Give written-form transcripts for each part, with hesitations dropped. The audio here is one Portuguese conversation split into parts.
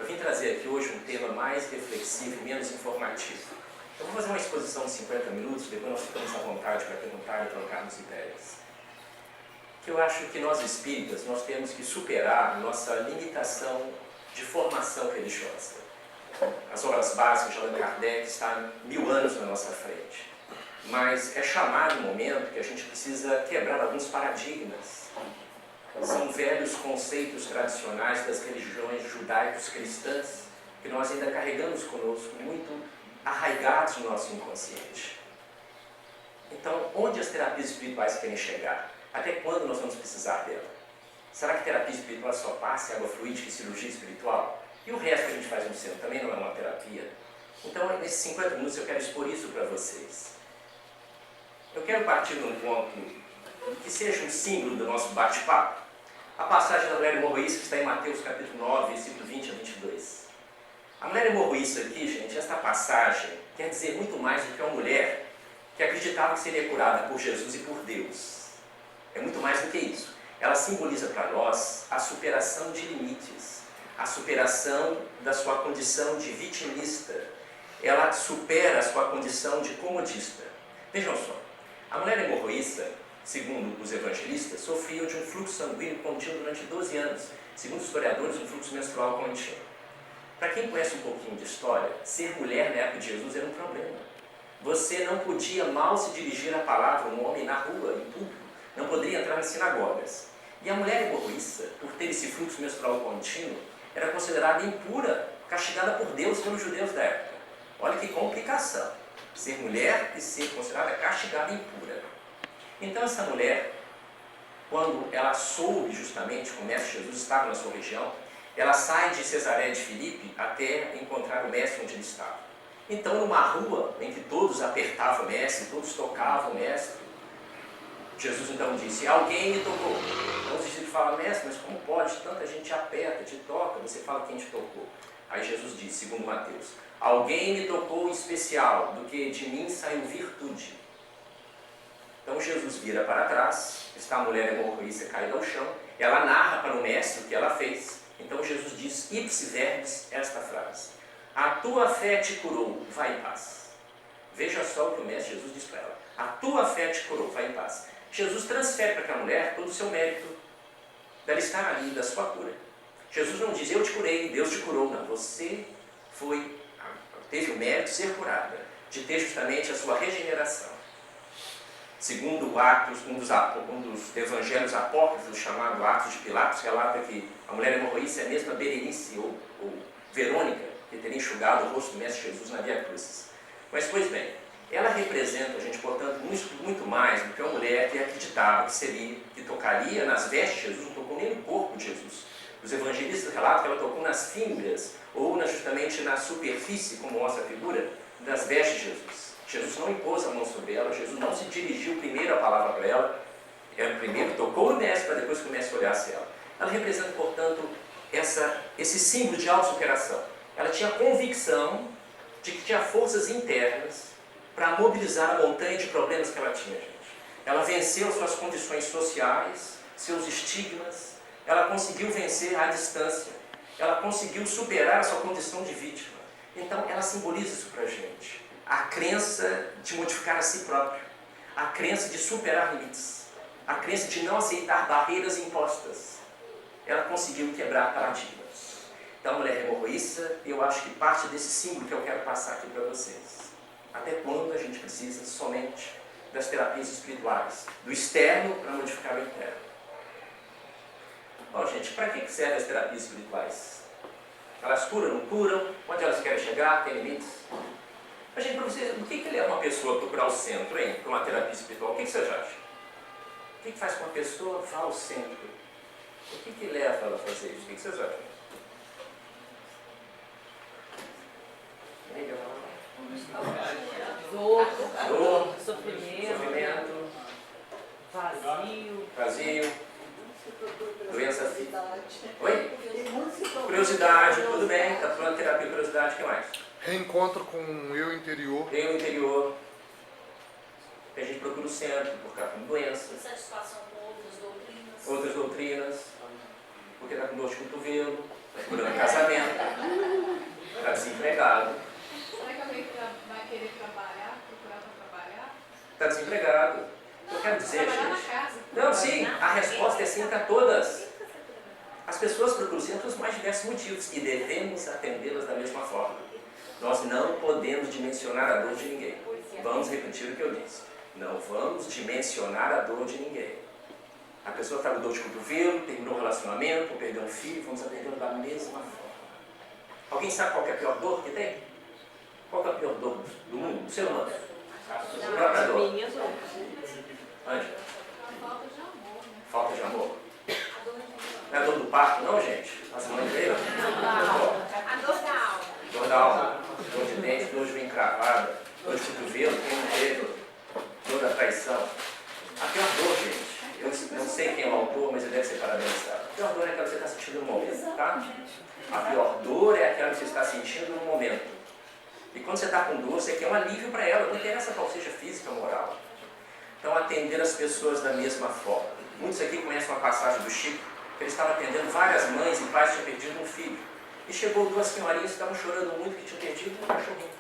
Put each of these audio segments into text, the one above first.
vim trazer aqui hoje um tema mais reflexivo e menos informativo. Eu vou fazer uma exposição de 50 minutos, depois nós ficamos à vontade para perguntar e trocarmos ideias. Que eu acho que nós espíritas, nós temos que superar nossa limitação de formação religiosa. As obras básicas de Allan Kardec estão 1000 anos na nossa frente. Mas é chamado um momento que a gente precisa quebrar alguns paradigmas. São velhos conceitos tradicionais das religiões judaicos cristãs que nós ainda carregamos conosco, muito arraigados no nosso inconsciente. Então, onde as terapias espirituais querem chegar? Até quando nós vamos precisar dela? Será que terapia espiritual só passe, água fluídica e cirurgia espiritual? E o resto que a gente faz no centro também não é uma terapia? Então, nesses 50 minutos eu quero expor isso para vocês. Eu quero partir de um ponto que seja um símbolo do nosso bate-papo. A passagem da mulher hemorroísta que está em Mateus capítulo 9, versículo 20 a 22. A mulher hemorroísta aqui, gente, esta passagem quer dizer muito mais do que uma mulher que acreditava que seria curada por Jesus e por Deus. É muito mais do que isso. Ela simboliza para nós a superação de limites, a superação da sua condição de vitimista. Ela supera a sua condição de comodista. Vejam só, a mulher hemorroísta, segundo os evangelistas, sofria de um fluxo sanguíneo contínuo durante 12 anos. Segundo os historiadores, um fluxo menstrual contínuo. Para quem conhece um pouquinho de história, ser mulher na época de Jesus era um problema. Você não podia mal se dirigir a palavra a um homem na rua, em público. Não poderia entrar nas sinagogas. E a mulher hemorroísta, por ter esse fluxo menstrual contínuo, era considerada impura, castigada por Deus pelos judeus da época. Olha que complicação. Ser mulher e ser considerada castigada e impura. Então essa mulher, quando ela soube justamente que o Mestre Jesus estava na sua região, ela sai de Cesareia de Filipe até encontrar o Mestre onde ele estava. Então, numa rua em que todos apertavam o Mestre, todos tocavam o Mestre, Jesus então disse, alguém me tocou. Então os discípulos falam, Mestre, mas como pode? Tanta gente aperta, te toca, você fala quem te tocou. Aí Jesus disse, segundo Mateus, alguém me tocou em especial, do que de mim saiu virtude. Então Jesus vira para trás, está a mulher hemorroísta caída ao chão, ela narra para o Mestre o que ela fez. Então Jesus diz, ipsi verbis, esta frase, a tua fé te curou, vai em paz. Veja só o que o Mestre Jesus diz para ela, a tua fé te curou, vai em paz. Jesus transfere para aquela mulher todo o seu mérito dela estar ali, da sua cura. Jesus não diz, eu te curei, Deus te curou, não. Você teve o mérito de ser curada, de ter justamente a sua regeneração. Segundo Atos, um dos evangelhos apócrifos, chamado Atos de Pilatos, relata que a mulher hemorroísta é a mesma Berenice ou Verônica, que teria enxugado o rosto do Mestre Jesus na Via Crucis. Mas, pois bem, ela representa, gente, portanto, muito mais do que uma mulher que acreditava que tocaria nas vestes de Jesus, não tocou nem no corpo de Jesus. Os evangelistas relatam que ela tocou nas fímbrias, ou justamente na superfície, como mostra a figura, das vestes de Jesus. Jesus não impôs a mão sobre ela, Jesus não se dirigiu primeiro a palavra para ela, ela primeiro tocou no Mestre, para depois que o Mestre olhasse ela. Ela representa, portanto, esse símbolo de autossuperação. Ela tinha convicção de que tinha forças internas para mobilizar a montanha de problemas que ela tinha, gente. Ela venceu suas condições sociais, seus estigmas, ela conseguiu vencer a distância, ela conseguiu superar a sua condição de vítima. Então, ela simboliza isso para a gente. A crença de modificar a si próprio, a crença de superar limites, a crença de não aceitar barreiras impostas. Ela conseguiu quebrar paradigmas. Então, mulher hemorroísta, eu acho que parte desse símbolo que eu quero passar aqui para vocês. Até quando a gente precisa somente das terapias espirituais, do externo para modificar o interno? Bom, gente, para que servem as terapias espirituais? Elas curam, não curam? Onde elas querem chegar? Tem limites? Mas, gente, para vocês, o que leva uma pessoa a procurar o centro, hein? Para uma terapia espiritual? O que vocês acham? O que faz com uma pessoa vá ao centro? O que leva ela a fazer isso? O que vocês acham? Dor, sofrimento, vazio, doença física. Oi? Curiosidade, tudo bem, está falando de terapia, curiosidade, o que mais? Reencontro com o eu interior. Eu interior. A gente procura o centro, por causa de doença. Satisfação com outras doutrinas. Outras doutrinas. Porque está com dor de cotovelo, está procurando casamento. aflitivos e devemos atendê-las da mesma forma. Nós não podemos dimensionar a dor de ninguém. Vamos repetir o que eu disse. Não vamos dimensionar a dor de ninguém. A pessoa está com dor de cotovelo, terminou um relacionamento, perdeu um filho, vamos atendê-lo da mesma forma. Alguém sabe qual que é a pior dor que tem? Qual que é a pior dor do mundo, do ser humano? A própria dor. Ângela? Falta de amor. Não é a dor do parto, não, gente? As mães veio? A dor da alma. Dor da alma, dor de dente, dor de bem cravada, dor de cotovelo, quem não teve, dor da traição. A pior dor, gente, eu não sei quem é o autor, mas ele deve ser parabenizado. A pior dor é aquela que você está sentindo no momento, tá? A pior dor é aquela que você está sentindo no momento. E quando você está com dor, você quer um alívio para ela, não interessa qual seja física ou moral. Então, atender as pessoas da mesma forma. Muitos aqui conhecem uma passagem do Chico, que ele estava atendendo várias mães e pais que tinham perdido um filho. E chegou duas senhorinhas que estavam chorando muito que tinham perdido um cachorrinho.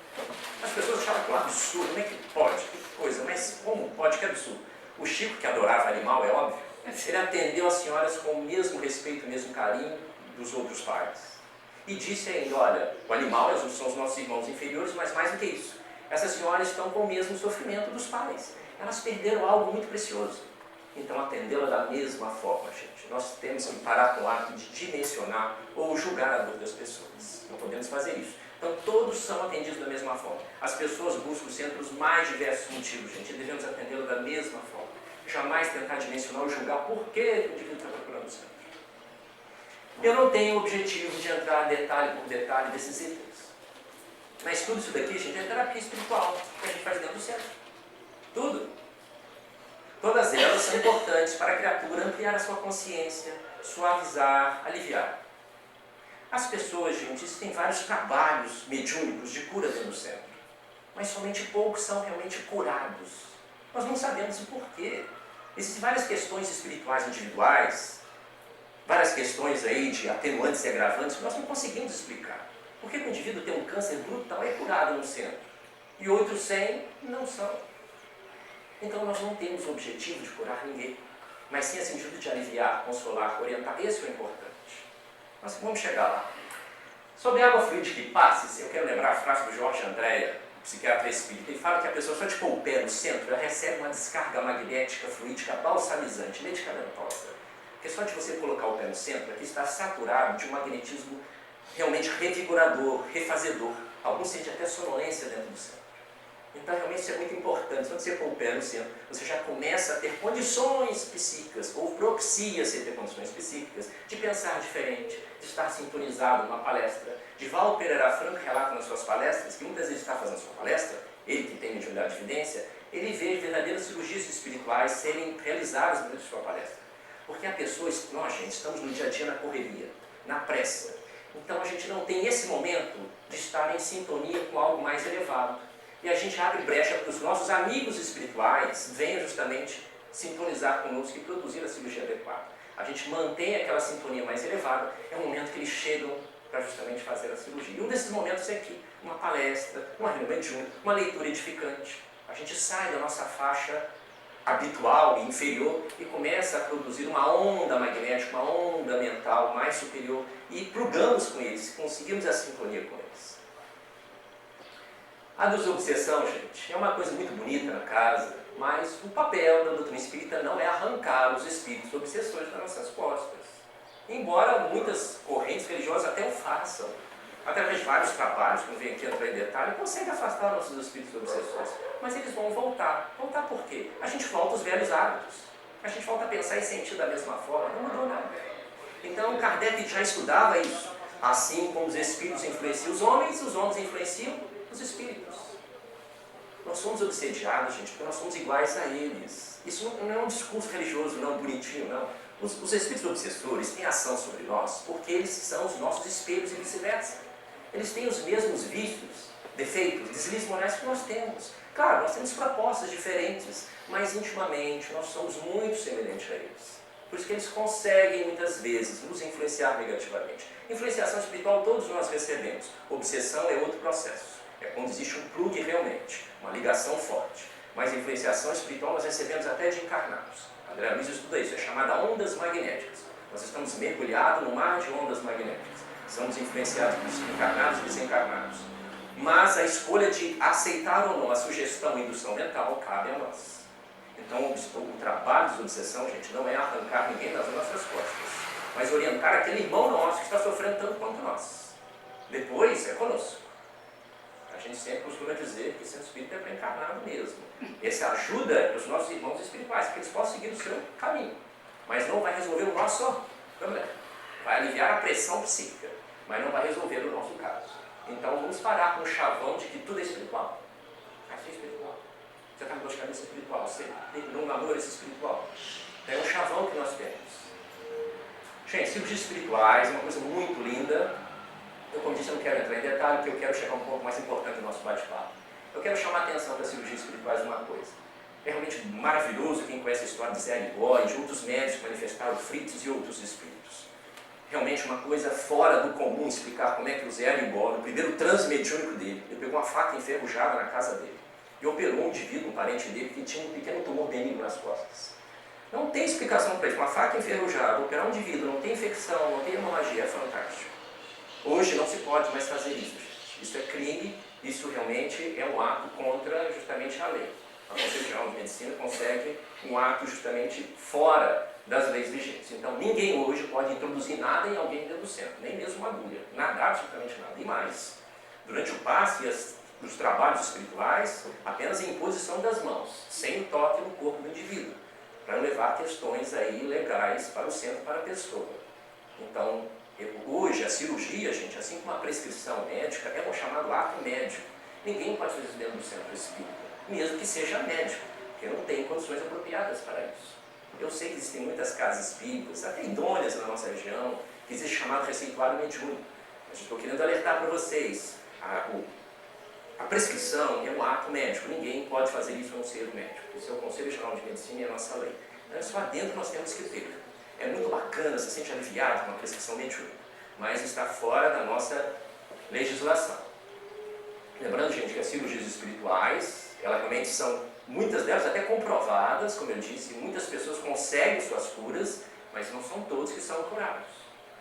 As pessoas achavam aquilo absurdo, como é que pode? Que coisa, mas como pode? Que absurdo. O Chico, que adorava animal, é óbvio, ele atendeu as senhoras com o mesmo respeito, o mesmo carinho dos outros pais. E disse ainda, olha, o animal são os nossos irmãos inferiores, mas mais do que isso. Essas senhoras estão com o mesmo sofrimento dos pais. Elas perderam algo muito precioso. Então, atendê-la da mesma forma, gente. Nós temos que parar com o ato de dimensionar ou julgar a dor das pessoas. Não podemos fazer isso. Então, todos são atendidos da mesma forma. As pessoas buscam sempre os mais diversos motivos, gente. E devemos atendê-la da mesma forma. Jamais tentar dimensionar ou julgar por que o indivíduo está procurando o centro. Eu não tenho o objetivo de entrar detalhe por detalhe desses itens. Mas tudo isso daqui, gente, é terapia espiritual que a gente faz dentro do centro. Tudo. Todas elas são importantes para a criatura ampliar a sua consciência, suavizar, aliviar. As pessoas, gente, existem vários trabalhos mediúnicos de cura dentro do centro, mas somente poucos são realmente curados. Nós não sabemos o porquê. Existem várias questões espirituais individuais, várias questões aí de atenuantes e agravantes que nós não conseguimos explicar. Por que o indivíduo tem um câncer brutal é curado no centro e outros sem não são? Então nós não temos o objetivo de curar ninguém, mas sim esse sentido de aliviar, consolar, orientar. Esse é o importante. Nós vamos chegar lá. Sobre a água fluídica e passes, eu quero lembrar a frase do Jorge Andréa, psiquiatra espírita. Ele fala que a pessoa só de pôr o pé no centro, ela recebe uma descarga magnética, fluídica, balsamizante, medicamentosa. Porque só de você colocar o pé no centro, aqui está saturado de um magnetismo realmente revigorador, refazedor. Alguns sentem até sonolência dentro do centro. Então, realmente, isso é muito importante. Quando você põe o pé no centro, você já começa a ter condições psíquicas, ou propicia-se ter condições psíquicas, de pensar diferente, de estar sintonizado numa palestra. Divaldo Pereira Franco relata nas suas palestras, que muitas vezes está fazendo sua palestra, ele que tem mediunidade de evidência, ele vê verdadeiras cirurgias espirituais serem realizadas durante a sua palestra. Porque a pessoa, nós, gente, estamos no dia a dia na correria, na pressa. Então, a gente não tem esse momento de estar em sintonia com algo mais elevado. E a gente abre brecha para os nossos amigos espirituais venham justamente sintonizar conosco e produzir a cirurgia adequada. A gente mantém aquela sintonia mais elevada, é o momento que eles chegam para justamente fazer a cirurgia. E um desses momentos é aqui, uma palestra, uma reunião mediúnica, uma leitura edificante. A gente sai da nossa faixa habitual e inferior e começa a produzir uma onda magnética, uma onda mental mais superior e plugamos com eles, conseguimos a sintonia com eles. A desobsessão, gente, é uma coisa muito bonita na casa, mas o papel da doutrina espírita não é arrancar os espíritos obsessores das nossas costas. Embora muitas correntes religiosas até o façam, através de vários trabalhos, que não venho aqui entrar em detalhe, conseguem afastar nossos espíritos obsessores. Mas eles vão voltar. Voltar por quê? A gente volta aos velhos hábitos. A gente volta a pensar e sentir da mesma forma. Não mudou nada. Então, Kardec já estudava isso. Assim como os espíritos influenciam os homens influenciam os espíritos. Nós somos obsediados, gente, porque nós somos iguais a eles. Isso não é um discurso religioso, não, bonitinho, não. Os espíritos obsessores têm ação sobre nós porque eles são os nossos espelhos e vice-versa. Eles têm os mesmos vícios, defeitos, deslizes morais que nós temos. Claro, nós temos propostas diferentes, mas intimamente nós somos muito semelhantes a eles. Por isso que eles conseguem, muitas vezes, nos influenciar negativamente. Influenciação espiritual todos nós recebemos. Obsessão é outro processo. É quando existe um plugue realmente, uma ligação forte. Mas influenciação espiritual nós recebemos até de encarnados. André Luiz estuda isso, é chamada ondas magnéticas. Nós estamos mergulhados no mar de ondas magnéticas. Somos influenciados pelos encarnados e desencarnados. Mas a escolha de aceitar ou não a sugestão e indução mental cabe a nós. Então, o trabalho de obsessão, gente, não é arrancar ninguém das nossas costas, mas orientar aquele irmão nosso que está sofrendo tanto quanto nós. Depois, é conosco. A gente sempre costuma dizer que o centro espírita é para encarnado mesmo. Essa ajuda os nossos irmãos espirituais, para que eles possam seguir o seu caminho. Mas não vai resolver o nosso problema. Vai aliviar a pressão psíquica, mas não vai resolver o nosso caso. Então vamos parar com o chavão de que tudo é espiritual. Isso é espiritual. Você está com dor de cabeça espiritual. Você terminou um namoro espiritual. É um chavão que nós temos. Gente, cirurgias espirituais é uma coisa muito linda. Eu, como disse, eu não quero entrar em detalhe, porque eu quero chegar um pouco mais importante no nosso bate-papo. Eu quero chamar a atenção das cirurgias espirituais de uma coisa. É realmente maravilhoso quem conhece a história de Zé Arigó e de outros médicos que manifestaram fritos e outros espíritos. Realmente uma coisa fora do comum explicar como é que o Zé Arigó, no primeiro transe mediúnico dele, ele pegou uma faca enferrujada na casa dele e operou um indivíduo, um parente dele, que tinha um pequeno tumor benigno nas costas. Não tem explicação para isso. Uma faca enferrujada, operar um indivíduo, não tem infecção, não tem hemorragia, é fantástico. Hoje não se pode mais fazer isso, gente. Isso é crime, isso realmente é um ato contra justamente a lei. A Conselho Geral de Medicina consegue um ato justamente fora das leis vigentes. Então ninguém hoje pode introduzir nada em alguém dentro do centro, nem mesmo uma agulha, nada, absolutamente nada. E mais, durante o passe e os trabalhos espirituais, apenas em imposição das mãos, sem o toque no corpo do indivíduo, para não levar questões aí legais para o centro, para a pessoa. Então, hoje a cirurgia, gente, assim como a prescrição médica, é um chamado ato médico. Ninguém pode fazer isso dentro do centro espírita, mesmo que seja médico, porque não tem condições apropriadas para isso. Eu sei que existem muitas casas espíritas, até idôneas na nossa região, que existe chamado receituário mediúnico. Mas estou querendo alertar para vocês, a prescrição é um ato médico, ninguém pode fazer isso a não ser o médico. Isso é o Conselho Geral de Medicina e a nossa lei. Então, isso lá dentro nós temos que ter. É muito bacana, se sente aliviado com a prescrição mediúnica, mas está fora da nossa legislação. Lembrando, gente, que as cirurgias espirituais, elas realmente são, muitas delas até comprovadas, como eu disse, muitas pessoas conseguem suas curas, mas não são todos que são curados.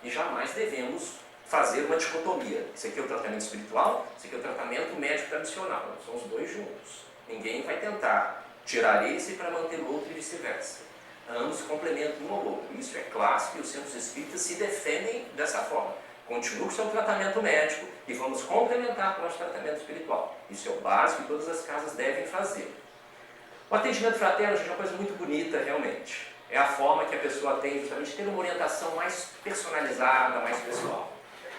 E jamais devemos fazer uma dicotomia. Isso aqui é o tratamento espiritual, isso aqui é o tratamento médico tradicional. São os dois juntos. Ninguém vai tentar tirar esse para manter o outro e vice-versa. Ambos complementam um ao outro. Isso é clássico e os centros espíritas se defendem dessa forma. Continua com o seu tratamento médico e vamos complementar com o nosso tratamento espiritual. Isso é o básico que todas as casas devem fazer. O atendimento fraterno, gente, é uma coisa muito bonita, realmente. É a forma que a pessoa tem justamente de ter uma orientação mais personalizada, mais pessoal.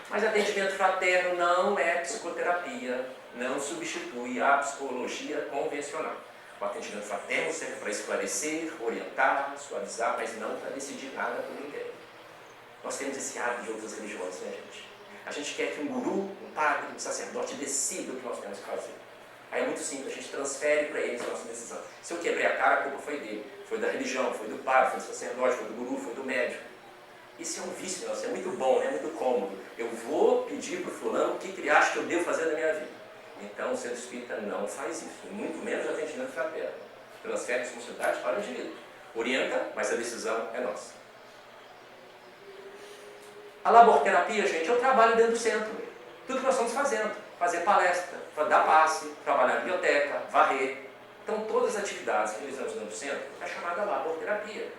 Mas atendimento fraterno não é psicoterapia, não substitui a psicologia convencional. O atendimento fraterno serve para esclarecer, orientar, suavizar, mas não para decidir nada por ninguém. Nós temos esse hábito de outras religiões, né, gente? A gente quer que um guru, um padre, um sacerdote decida o que nós temos que fazer. Aí é muito simples, a gente transfere para eles a nossa decisão. Se eu quebrei a cara, a culpa foi dele. Foi da religião, foi do padre, foi do sacerdote, foi do guru, foi do médico. Isso é um vício nosso, é muito bom, é muito cômodo. Eu vou pedir para o fulano o que ele acha que eu devo fazer na minha vida. Então o centro espírita não faz isso, muito menos o atendimento fraterno. Transfere a responsabilidade para o indivíduo. Orienta, mas a decisão é nossa. A laborterapia, gente, é o trabalho dentro do centro. Tudo que nós estamos fazendo. Fazer palestra, dar passe, trabalhar na biblioteca, varrer. Então todas as atividades que realizamos dentro do centro é chamada laborterapia.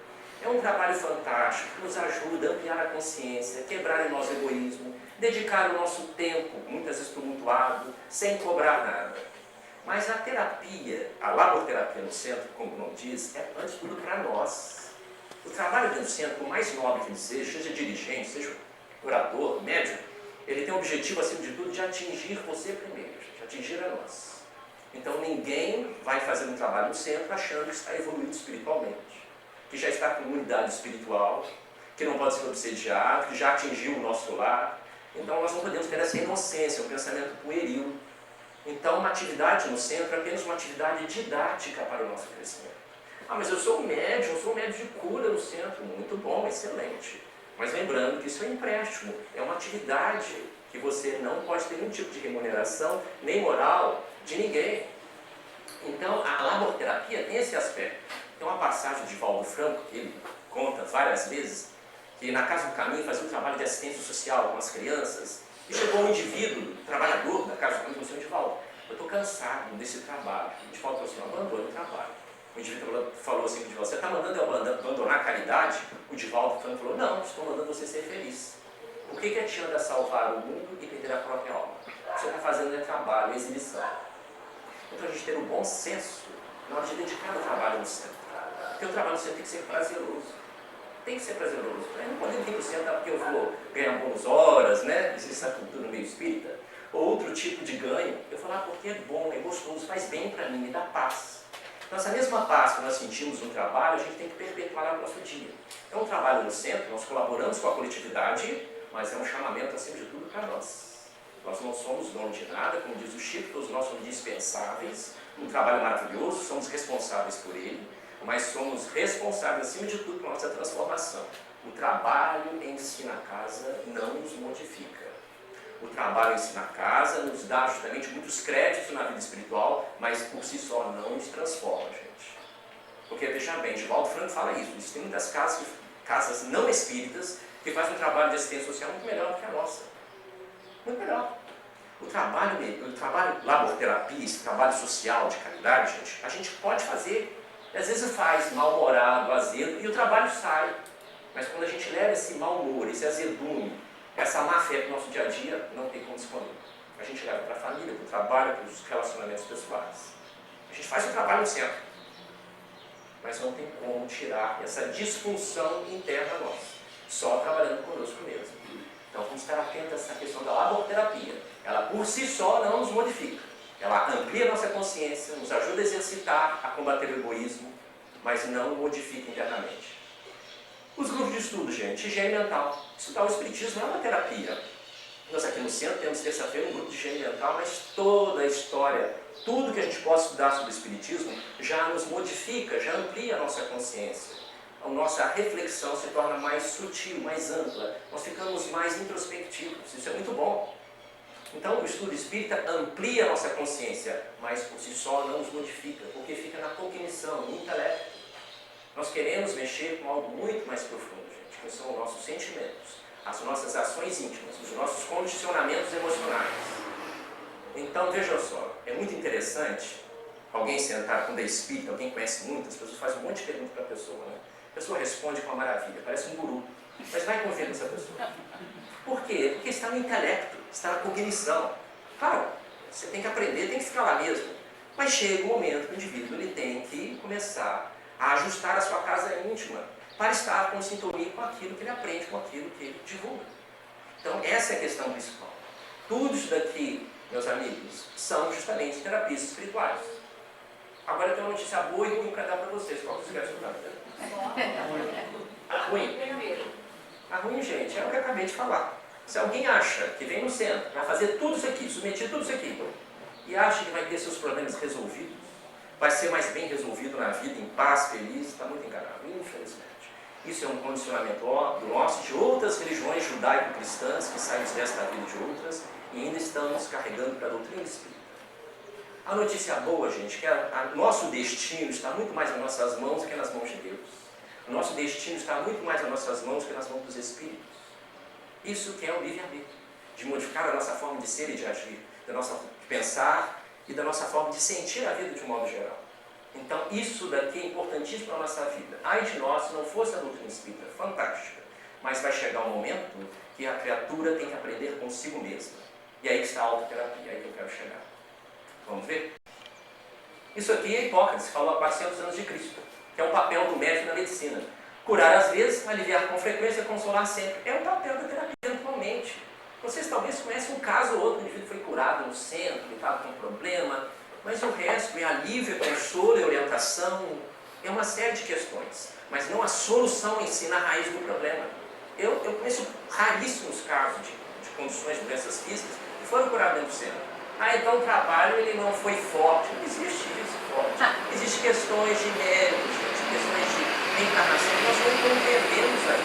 É um trabalho fantástico que nos ajuda a ampliar a consciência, quebrar o nosso egoísmo, dedicar o nosso tempo, muitas vezes tumultuado, sem cobrar nada. Mas a terapia, a laborterapia no centro, como o nome diz, é antes de tudo para nós. O trabalho dentro do centro, por mais nobre que ele seja dirigente, seja orador, médico, ele tem o objetivo, acima de tudo, de atingir você primeiro, de atingir a nós. Então ninguém vai fazer um trabalho no centro achando que está evoluindo espiritualmente, que já está com unidade espiritual, que não pode ser obsediado, que já atingiu o nosso lar. Então nós não podemos ter essa inocência, um pensamento pueril. Então uma atividade no centro é apenas uma atividade didática para o nosso crescimento. Ah, mas eu sou um médium, de cura no centro. Muito bom, excelente. Mas lembrando que isso é empréstimo, é uma atividade que você não pode ter nenhum tipo de remuneração, nem moral, de ninguém. Então a laborterapia tem esse aspecto. Tem uma passagem de Valdo Franco, que ele conta várias vezes, que na Casa do Caminho fazia um trabalho de assistência social com as crianças, e chegou um indivíduo, trabalhador da Casa do Caminho, e falou: eu estou cansado desse trabalho. O Divaldo falou assim: abandone o trabalho. O indivíduo falou assim: você está mandando eu abandonar a caridade? O Divaldo falou: não, estou mandando você ser feliz. Por que adianta salvar o mundo e perder a própria alma? Você está fazendo trabalho, exibição. Então a gente ter um bom senso na hora de dedicar o trabalho no centro. Porque o trabalho no centro tem que ser prazeroso. Tem que ser prazeroso. Eu não poder vir para o centro porque eu vou ganhar boas horas, né? Existe essa cultura no meio espírita. Ou outro tipo de ganho. Eu falo: porque é bom, é gostoso, faz bem para mim, me dá paz. Então essa mesma paz que nós sentimos no trabalho, a gente tem que perpetuar no nosso dia. Então o trabalho no centro, nós colaboramos com a coletividade, mas é um chamamento, acima de tudo, para nós. Nós não somos dono de nada, como diz o Chico, todos nós somos dispensáveis, um trabalho maravilhoso, somos responsáveis por ele, mas somos responsáveis, acima de tudo, por nossa transformação. O trabalho em si na casa não nos modifica. O trabalho em si na casa nos dá justamente muitos créditos na vida espiritual, mas por si só não nos transforma, gente. Porque, veja bem, Divaldo Franco fala isso, existem muitas casas não espíritas que fazem um trabalho de assistência social muito melhor do que a nossa. Muito melhor. O trabalho laborterapia, esse trabalho social de caridade, gente, a gente pode fazer. Às vezes faz mal-humorado, azedo, e o trabalho sai. Mas quando a gente leva esse mau humor, esse azedume, essa má fé para o nosso dia a dia, não tem como esconder. A gente leva para a família, para o trabalho, para os relacionamentos pessoais. A gente faz o trabalho no centro. Mas não tem como tirar essa disfunção interna nossa. Só trabalhando conosco mesmo. Então vamos estar atentos a essa questão da laborterapia. Ela por si só não nos modifica. Ela amplia a nossa consciência, nos ajuda a exercitar, a combater o egoísmo, mas não modifica internamente. Os grupos de estudo, gente, higiene mental. Estudar o espiritismo é uma terapia. Nós aqui no centro temos terça-feira um grupo de higiene mental, mas toda a história, tudo que a gente possa estudar sobre o espiritismo já nos modifica, já amplia a nossa consciência. A nossa reflexão se torna mais sutil, mais ampla. Nós ficamos mais introspectivos. Isso é muito bom. Então, o estudo espírita amplia a nossa consciência, mas por si só não nos modifica, porque fica na cognição, no intelecto. Nós queremos mexer com algo muito mais profundo, gente, que são os nossos sentimentos, as nossas ações íntimas, os nossos condicionamentos emocionais. Então, vejam só, é muito interessante alguém sentar com o espírita, alguém conhece muito, as pessoas fazem um monte de perguntas para a pessoa, né? A pessoa responde com uma maravilha, parece um guru, mas vai confiar nessa pessoa. Por quê? Porque está no intelecto, está na cognição. Claro, você tem que aprender, tem que ficar lá mesmo. Mas chega o momento que o indivíduo ele tem que começar a ajustar a sua casa íntima para estar com sintonia com aquilo que ele aprende, com aquilo que ele divulga. Então, essa é a questão principal. Tudo isso daqui, meus amigos, são justamente terapias espirituais. Agora eu tenho uma notícia boa e ruim para dar para vocês. Qual que vocês querem escutar? A ruim? A ruim, gente, é o que eu acabei de falar. Se alguém acha que vem no centro, vai fazer tudo isso aqui, submeter tudo isso aqui, e acha que vai ter seus problemas resolvidos, vai ser mais bem resolvido na vida, em paz, feliz, está muito enganado, infelizmente. Isso é um condicionamento do nosso, de outras religiões judaico-cristãs, que saímos desta vida de outras, e ainda estamos carregando para a doutrina espírita. A notícia boa, gente, é que nosso destino está muito mais nas nossas mãos do que nas mãos de Deus. O nosso destino está muito mais nas nossas mãos do que nas mãos dos espíritos. Isso que é o livre-arbítrio, de modificar a nossa forma de ser e de agir, da nossa de pensar e da nossa forma de sentir a vida de um modo geral. Então, isso daqui é importantíssimo para a nossa vida. Ai de nós, se não fosse a doutrina espírita, fantástica. Mas vai chegar um momento que a criatura tem que aprender consigo mesma. E aí que está a autoterapia, aí que eu quero chegar. Vamos ver? Isso aqui é Hipócrates, falou há 400 anos de Cristo, que é o papel do médico na medicina. Curar às vezes, aliviar com frequência, consolar sempre. É o papel da terapia atualmente. Vocês talvez conhecem um caso ou outro, o indivíduo foi curado no centro, estava com um problema, mas o resto é alívio, é consolo, é orientação, é uma série de questões, mas não a solução em si na raiz do problema. Eu conheço raríssimos casos de condições de doenças físicas que foram curados dentro do centro. Então o trabalho ele não foi forte, não existe isso forte. Existem questões de méritos, questões de reencarnação, nós não compreendemos aí.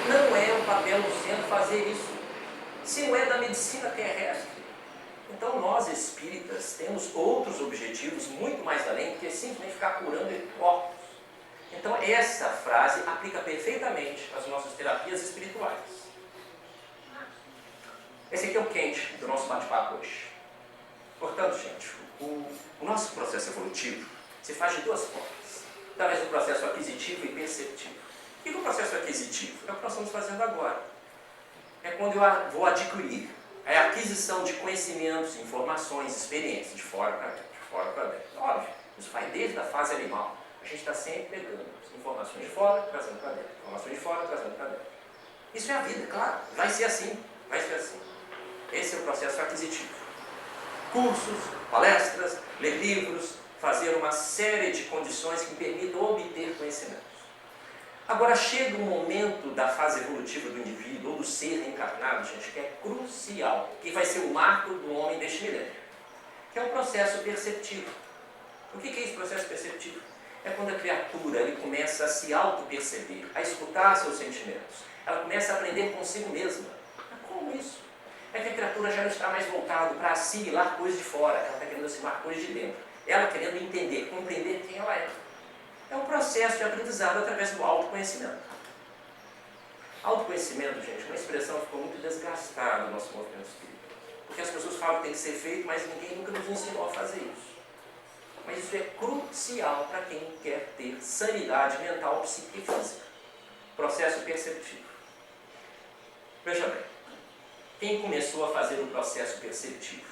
Não é o papel do centro fazer isso. Se não é da medicina terrestre. Então nós espíritas temos outros objetivos muito mais além do que simplesmente ficar curando corpos. Então essa frase aplica perfeitamente às nossas terapias espirituais. Esse aqui é o quente do nosso bate-papo hoje. Portanto, gente, o nosso processo evolutivo se faz de duas formas. Através do processo aquisitivo e perceptivo. O que é o processo aquisitivo? É o que nós estamos fazendo agora. É quando eu vou adquirir. É a aquisição de conhecimentos, informações, experiências, de fora para dentro, de fora para dentro. Óbvio, isso vai desde a fase animal. A gente está sempre pegando informações de fora, trazendo para dentro. Informações de fora, trazendo para dentro. Isso é a vida, claro. Vai ser assim. Vai ser assim. Esse é o processo aquisitivo. Cursos, palestras, ler livros, fazer uma série de condições que me permitam obter conhecimentos. Agora chega um momento da fase evolutiva do indivíduo, ou do ser encarnado, gente, que é crucial, que vai ser o marco do homem deste milênio, que é o processo perceptivo. O que é esse processo perceptivo? É quando a criatura ele começa a se auto-perceber, a escutar seus sentimentos. Ela começa a aprender consigo mesma. Mas como isso? É que a criatura já não está mais voltada para assimilar coisas de fora, ela está querendo assimilar coisas de dentro. Ela querendo entender, compreender quem ela é. É um processo de aprendizado através do autoconhecimento. Autoconhecimento, gente, é uma expressão que ficou muito desgastada no nosso movimento espírita. Porque as pessoas falam que tem que ser feito, mas ninguém nunca nos ensinou a fazer isso. Mas isso é crucial para quem quer ter sanidade mental, psíquica e física. Processo perceptivo. Veja bem, quem começou a fazer o processo perceptivo?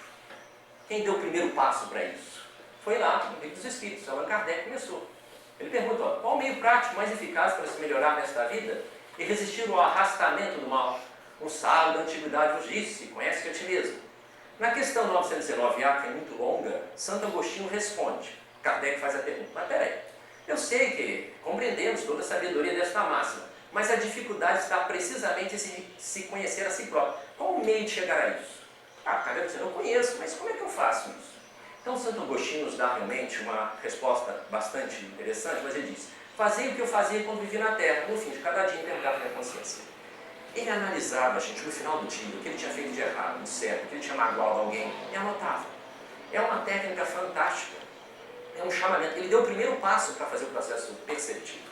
Quem deu o primeiro passo para isso? Foi lá, no Livro dos Espíritos, Allan Kardec começou. Ele pergunta, qual o meio prático mais eficaz para se melhorar nesta vida e resistir ao arrastamento do mal? Um sábio da antiguidade vos disse, conhece-te a ti mesmo. Na questão 919A, que é muito longa, Santo Agostinho responde. Kardec faz a pergunta, mas peraí, eu sei que compreendemos toda a sabedoria desta máxima, mas a dificuldade está precisamente em se conhecer a si próprio. Qual o meio de chegar a isso? Kardec diz, eu não conheço, mas como é que eu faço isso? Então, Santo Agostinho nos dá realmente uma resposta bastante interessante, mas ele diz, fazia o que eu fazia quando vivia na Terra, no fim de cada dia interrogar a minha consciência. Ele analisava, gente, no final do dia, o que ele tinha feito de errado, de certo, o que ele tinha magoado alguém, e anotava. É uma técnica fantástica, é um chamamento. Ele deu o primeiro passo para fazer o processo perceptivo.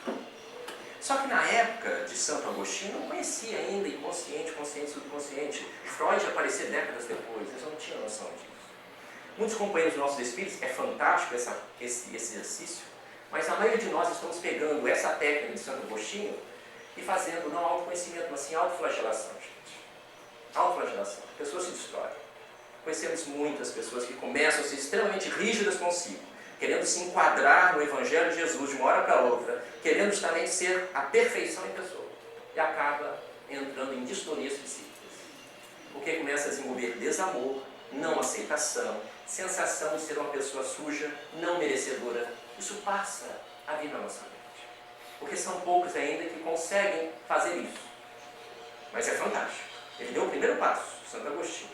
Só que na época de Santo Agostinho, não conhecia ainda inconsciente, consciente, subconsciente. Freud aparecer décadas depois, eles não tinham noção disso. Muitos companheiros nossos espíritos, é fantástico esse exercício, mas a maioria de nós estamos pegando essa técnica de Santo Agostinho e fazendo não autoconhecimento, mas sim autoflagelação, gente. Autoflagelação. A pessoa se destrói. Conhecemos muitas pessoas que começam a ser extremamente rígidas consigo, querendo se enquadrar no Evangelho de Jesus de uma hora para outra, querendo justamente ser a perfeição em pessoa, e acaba entrando em distorias psíquicas. Porque começa a desenvolver desamor, não aceitação, sensação de ser uma pessoa suja, não merecedora. Isso passa a vir na nossa mente. Porque são poucos ainda que conseguem fazer isso. Mas é fantástico. Ele deu o primeiro passo, Santo Agostinho.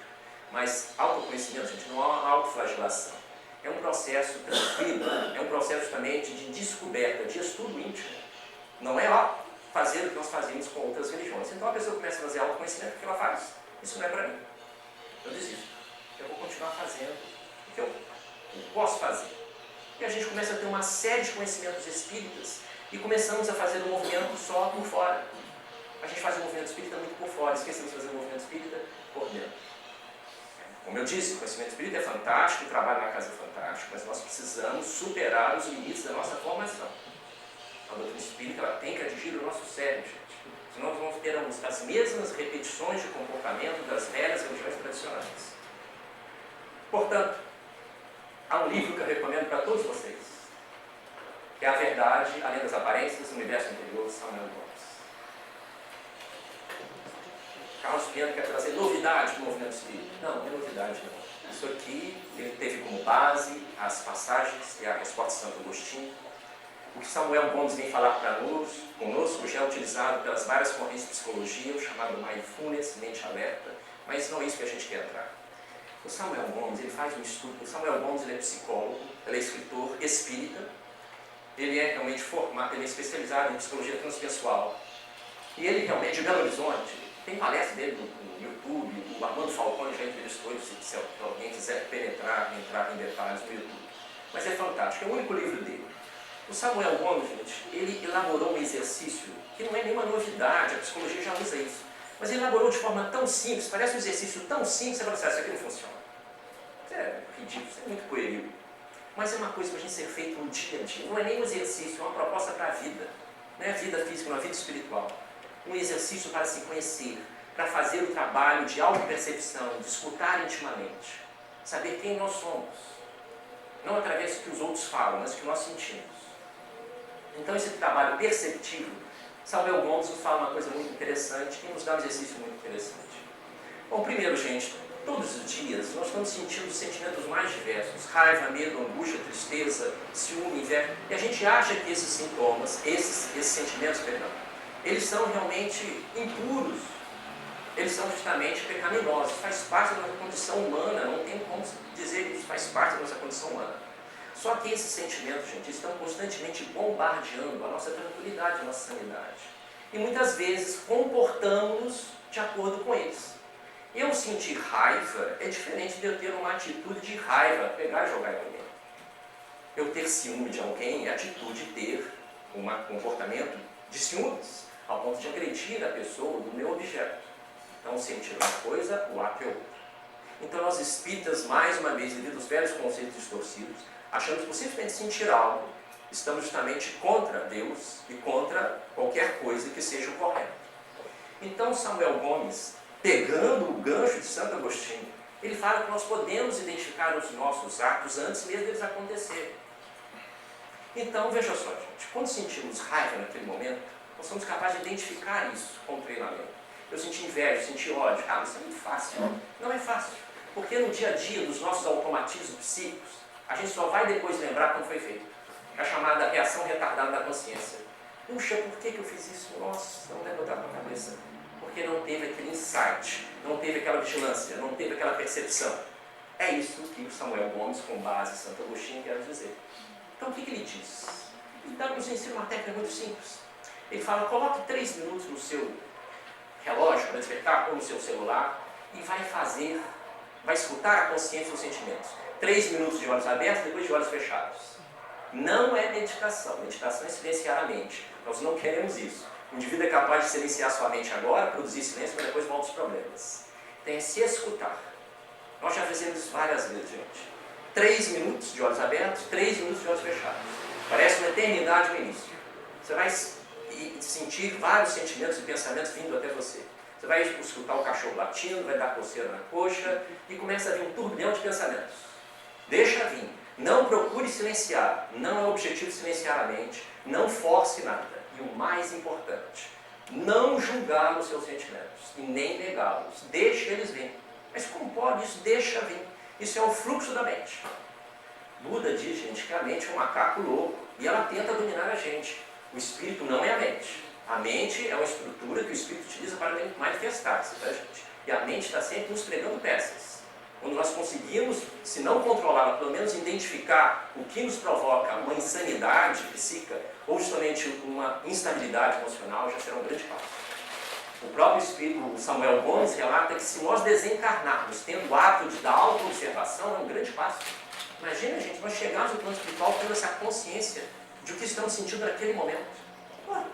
Mas autoconhecimento, gente, não há uma autoflagelação. É um processo tranquilo, é um processo justamente de descoberta, de estudo íntimo. Não é fazer o que nós fazemos com outras religiões. Então a pessoa começa a fazer autoconhecimento, o que ela faz? Isso não é para mim. Eu desisto. Eu vou continuar fazendo o que eu posso fazer. E a gente começa a ter uma série de conhecimentos espíritas e começamos a fazer um movimento só por fora. A gente faz um movimento espírita muito por fora, esquecemos de fazer um movimento espírita por dentro. Como eu disse, o conhecimento espírita é fantástico, o trabalho na casa é fantástico, mas nós precisamos superar os limites da nossa formação. A doutrina espírita ela tem que atingir o nosso cérebro, gente. Senão nós vamos ter as mesmas repetições de comportamento das velhas religiões tradicionais. Portanto, há um livro que eu recomendo para todos vocês, que é A Verdade, Além das Aparências, do Universo Interior, Samuel Gomes. Carlos Piano quer trazer novidade para o movimento espírita. Não, não é novidade não. Isso aqui, ele teve como base as passagens e a resposta de Santo Agostinho. O que Samuel Gomes vem falar para nós, conosco, já é utilizado pelas várias correntes de psicologia, o chamado mindfulness, mente alerta, mas não é isso que a gente quer entrar. O Samuel Gomes, ele faz um estudo. O Samuel Gomes, ele é psicólogo, ele é escritor espírita, ele é realmente formado, ele é especializado em psicologia transpessoal. E ele realmente, de Belo Horizonte, tem palestra dele no YouTube, o Armando Falcone já entrevistou ele, se alguém quiser entrar em detalhes no YouTube. Mas é fantástico, é o único livro dele. O Samuel Gomes, gente, ele elaborou um exercício que não é nenhuma novidade, a psicologia já usa isso. Mas ele elaborou de forma tão simples, parece um exercício tão simples, você fala assim, isso aqui não funciona. Isso é ridículo, isso é muito pueril. Mas é uma coisa para a gente ser feito no dia a dia. Não é nem um exercício, é uma proposta para a vida. Não é a vida física, não é a vida espiritual. Um exercício para se conhecer, para fazer o trabalho de autopercepção, de escutar intimamente. Saber quem nós somos. Não através do que os outros falam, mas do que nós sentimos. Então esse trabalho perceptivo, Samuel Gomes nos fala uma coisa muito interessante e nos dá um exercício muito interessante. Bom, primeiro, gente, todos os dias nós estamos sentindo os sentimentos mais diversos. Raiva, medo, angústia, tristeza, ciúme, inveja. E a gente acha que esses sintomas, esses sentimentos, eles são realmente impuros. Eles são justamente pecaminosos. Faz parte da nossa condição humana. Não tem como dizer que isso faz parte da nossa condição humana. Só que esses sentimentos, gente, estão constantemente bombardeando a nossa tranquilidade, a nossa sanidade. E muitas vezes comportamos-nos de acordo com eles. Eu sentir raiva é diferente de eu ter uma atitude de raiva, pegar e jogar em alguém. Eu ter ciúme de alguém é atitude de ter um comportamento de ciúmes, ao ponto de agredir a pessoa do meu objeto. Então, sentir uma coisa, o ato é outra. Então, nós espíritas, mais uma vez, devido aos velhos conceitos distorcidos, achamos que simplesmente sentir algo, estamos justamente contra Deus e contra qualquer coisa que seja o correto. Então, Samuel Gomes, pegando o gancho de Santo Agostinho, ele fala que nós podemos identificar os nossos atos antes mesmo deles acontecerem. Então, veja só, gente, quando sentimos raiva naquele momento, nós somos capazes de identificar isso com o treinamento. Eu senti inveja, eu senti ódio. Ah, isso é muito fácil. Não é fácil. Porque no dia a dia dos nossos automatismos psíquicos, a gente só vai depois lembrar como foi feito. É a chamada reação retardada da consciência. Puxa, por que eu fiz isso? Nossa, não deve botar na cabeça. Porque não teve aquele insight, não teve aquela vigilância, não teve aquela percepção. É isso que o Samuel Gomes, com base em Santo Agostinho, quer dizer. Então, o que ele diz? Ele nos ensina uma técnica muito simples. Ele fala, coloque 3 minutos no seu relógio para despertar ou no seu celular e vai escutar a consciência dos sentimentos. 3 minutos de olhos abertos, depois de olhos fechados. Não é meditação. Meditação é silenciar a mente. Nós não queremos isso. O indivíduo é capaz de silenciar sua mente agora, produzir silêncio, mas depois volta os problemas. Tem que se escutar. Nós já fizemos isso várias vezes, gente. 3 minutos de olhos abertos, 3 minutos de olhos fechados. Parece uma eternidade no início. Você vai sentir vários sentimentos e pensamentos vindo até você. Você vai escutar o cachorro latindo, vai dar coceira na coxa e começa a vir um turbilhão de pensamentos. Deixa vir. Não procure silenciar. Não é o objetivo silenciar a mente. Não force nada. E o mais importante, não julgar os seus sentimentos e nem negá-los. Deixa eles vir. Mas como pode isso? Deixa vir. Isso é um fluxo da mente. Buda diz, gente, que a mente é um macaco louco e ela tenta dominar a gente. O espírito não é a mente. A mente é uma estrutura que o espírito utiliza para manifestar-se, tá, gente? E a mente está sempre nos pregando peças. Quando nós conseguimos, se não controlá-la, pelo menos identificar o que nos provoca uma insanidade psíquica ou justamente uma instabilidade emocional, já será um grande passo. O próprio espírito, o Samuel Gomes, relata que se nós desencarnarmos tendo o ato da auto-observação, é um grande passo. Imagina, gente, nós chegarmos no plano espiritual tendo essa consciência de o que estamos sentindo naquele momento.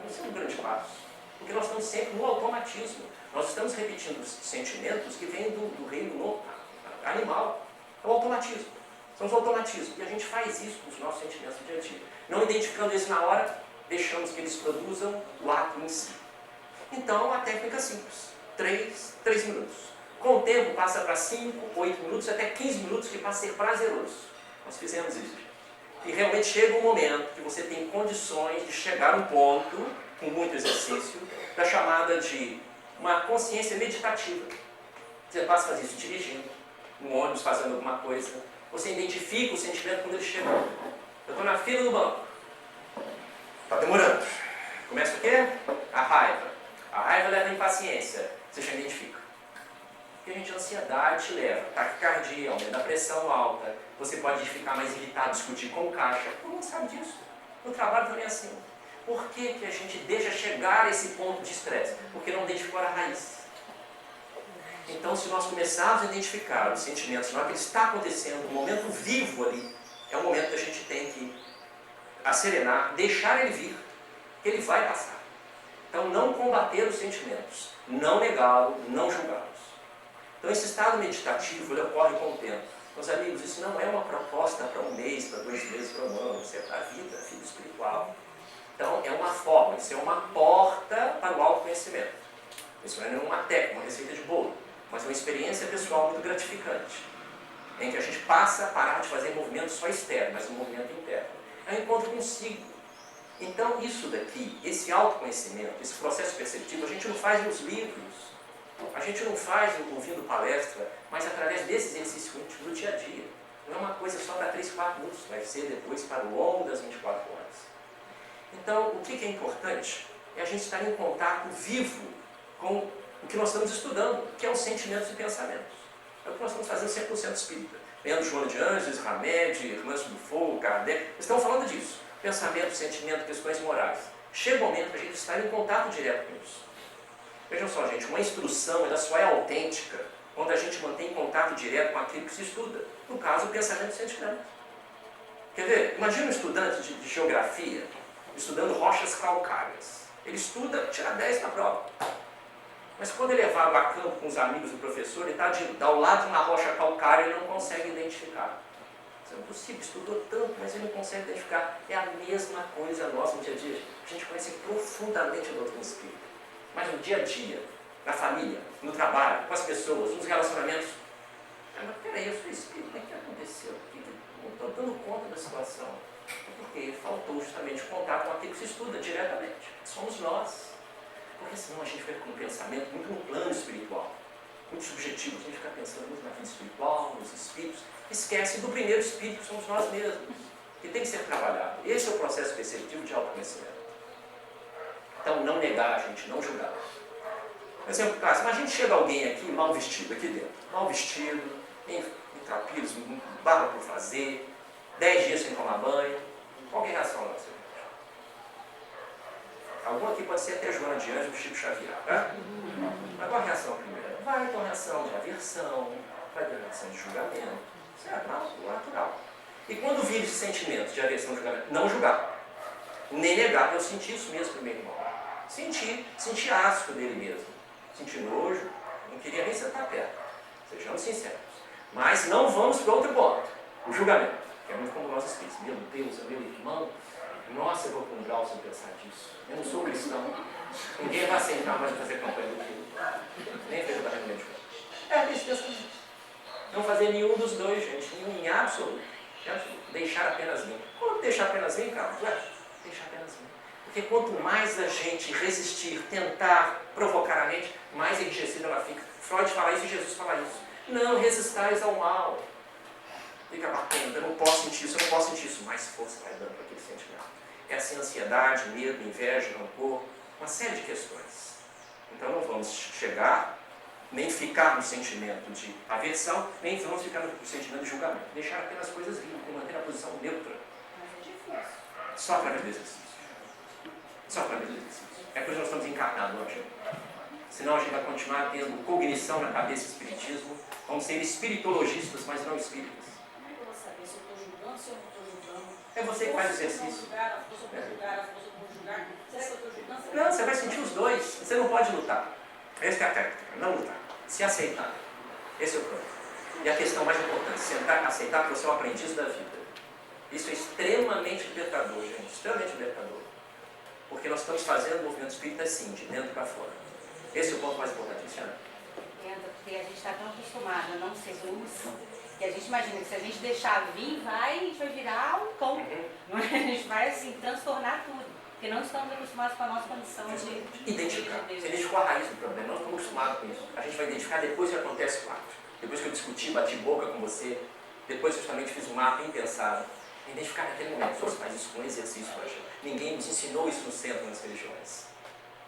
Isso é um grande passo. Porque nós estamos sempre no automatismo. Nós estamos repetindo os sentimentos que vêm do reino animal. É o automatismo. São os automatismos. E a gente faz isso com os nossos sentimentos do dia a dia. Não identificando isso na hora, deixamos que eles produzam o ato em si. Então, uma técnica simples. 3 minutos. Com o tempo, passa para 5, 8 minutos, até 15 minutos, que passa a ser prazeroso. Nós fizemos isso. E realmente chega um momento que você tem condições de chegar a um ponto, com muito exercício, da chamada de uma consciência meditativa. Você passa a fazer isso dirigindo, no ônibus, fazendo alguma coisa. Você identifica o sentimento quando ele chega. Eu estou na fila do banco. Está demorando. Começa o quê? A raiva. A raiva leva a impaciência. Você já identifica. Porque, gente, a ansiedade te leva. Taquicardia, aumento da pressão alta. Você pode ficar mais irritado, discutir com o caixa. Todo mundo sabe disso. No trabalho também é assim. Por que a gente deixa chegar a esse ponto de estresse? Porque não identificou a raiz. Então, se nós começarmos a identificar os sentimentos, na hora que está acontecendo, um momento vivo ali, é o momento que a gente tem que serenar, deixar ele vir, que ele vai passar. Então, não combater os sentimentos, não negá-los, não julgá-los. Então, esse estado meditativo, ele ocorre com o tempo. Meus amigos, isso não é uma proposta para um mês, para 2 meses, para um ano, isso é para a vida espiritual. Então, é uma forma, isso é uma porta para o autoconhecimento. Isso não é nenhuma técnica, uma receita de bolo, mas é uma experiência pessoal muito gratificante, em que a gente passa a parar de fazer movimento só externo, mas um movimento interno. É um encontro consigo. Então, isso daqui, esse autoconhecimento, esse processo perceptivo, a gente não faz nos livros, a gente não faz ouvindo palestra, mas através desse exercício íntimo do dia a dia. Não é uma coisa só para 3, 4 minutos, vai ser depois para o longo das 24 horas. Então, o que é importante é a gente estar em contato vivo com o que nós estamos estudando, que é os sentimentos e pensamentos. É o que nós estamos fazendo 100% espírita. Vendo Joana de Anjos, Hamed, Manso do Fogo, Kardec, estão falando disso. Pensamento, sentimento, questões morais. Chega o momento que a gente está em contato direto com isso. Vejam só, gente, uma instrução ela só é autêntica quando a gente mantém contato direto com aquilo que se estuda. No caso, o pensamento e o sentimento. Quer ver? Imagina um estudante de geografia estudando rochas calcárias. Ele estuda, tira 10 na prova. Mas quando ele é levado a campo com os amigos do professor, ele está ao lado de uma rocha calcária e ele não consegue identificar. Isso é impossível, estudou tanto, mas ele não consegue identificar. É a mesma coisa nossa no dia a dia. A gente conhece profundamente a doutrina espírita. Mas no dia a dia, na família, no trabalho, com as pessoas, nos relacionamentos. Mas peraí, eu sou espírita, como é que aconteceu? Não estou dando conta da situação. Porque faltou justamente contato com aquilo que se estuda diretamente. Somos nós. Porque senão a gente fica com um pensamento muito no plano espiritual, muito subjetivo. A gente fica pensando muito na vida espiritual, nos espíritos. Esquece do primeiro espírito, que somos nós mesmos, que tem que ser trabalhado. Esse é o processo perceptivo de autoconhecimento. Então, não negar, gente, não julgar. Por exemplo, caso, imagina chega alguém aqui mal vestido, aqui dentro. Mal vestido, em trapios, barba por fazer, 10 dias sem tomar banho. Qual é a reação nossa? Algum aqui pode ser até Joana de Anjos, Chico Xavier, tá? Mas qual a reação primeiro? Vai ter uma reação de aversão, vai ter uma reação de julgamento. Isso é natural. E quando vir esse sentimento de aversão e julgamento, não julgar. Nem negar, eu senti isso mesmo pro meu irmão. Senti asco dele mesmo. Senti nojo, não queria nem sentar perto. Sejamos sinceros. Mas não vamos para outro ponto. O julgamento. Que é muito como nós espíritos. Meu Deus, é meu irmão. Nossa, eu vou para um grau sem pensar disso. Eu não sou cristão. Ninguém vai aceitar mais fazer campanha do filho. Nem fez o tratamento de conta. Esse pensamento. Não fazer nenhum dos dois, gente. Nenhum em absoluto. Deixar apenas vir. Como deixar apenas vir, cara? Deixar apenas vir. Porque quanto mais a gente resistir, tentar provocar a mente, mais enrijecida ela fica. Freud fala isso e Jesus fala isso. Não resistais ao mal. Fica batendo, eu não posso sentir isso, eu não posso sentir isso. Mais força vai dando para aquele sentimento. É assim, ansiedade, medo, inveja, rancor, uma série de questões. Então não vamos chegar, nem ficar no sentimento de aversão, nem vamos ficar no sentimento de julgamento. Deixar apenas coisas vir, manter a posição neutra. Mas é difícil. Só através do exercício. Só através do exercício. É por isso que nós estamos encarnados hoje. Senão a gente vai continuar tendo cognição na cabeça espiritismo. Vamos ser espiritologistas, mas não espíritas. Como é que eu vou saber se eu estou julgando, se eu não estou julgando? É você que faz o exercício. Será que eu estou julgando? Não, você vai sentir os dois. Você não pode lutar. Essa é a técnica. Não lutar. Se aceitar. Esse é o problema. E a questão mais importante, sentar, aceitar que você é um aprendiz da vida. Isso é extremamente libertador, gente. Extremamente libertador. Porque nós estamos fazendo o movimento espírita assim, de dentro para fora. Esse é o ponto mais importante, Cristiana. Porque a gente está tão acostumado a não ser luz, que a gente imagina que se a gente deixar vir, a gente vai virar um cão. Não é? A gente vai assim, transtornar tudo. Porque não estamos acostumados com a nossa condição de identificar. de Você identificou a raiz do problema. Nós estamos acostumados com isso. A gente vai identificar depois que acontece o ato. Depois que eu discuti, bati boca com você, depois que eu justamente fiz um ato impensado. Identificar naquele momento. Deus faz isso com exercício hoje. Ninguém nos ensinou isso no centro nas religiões.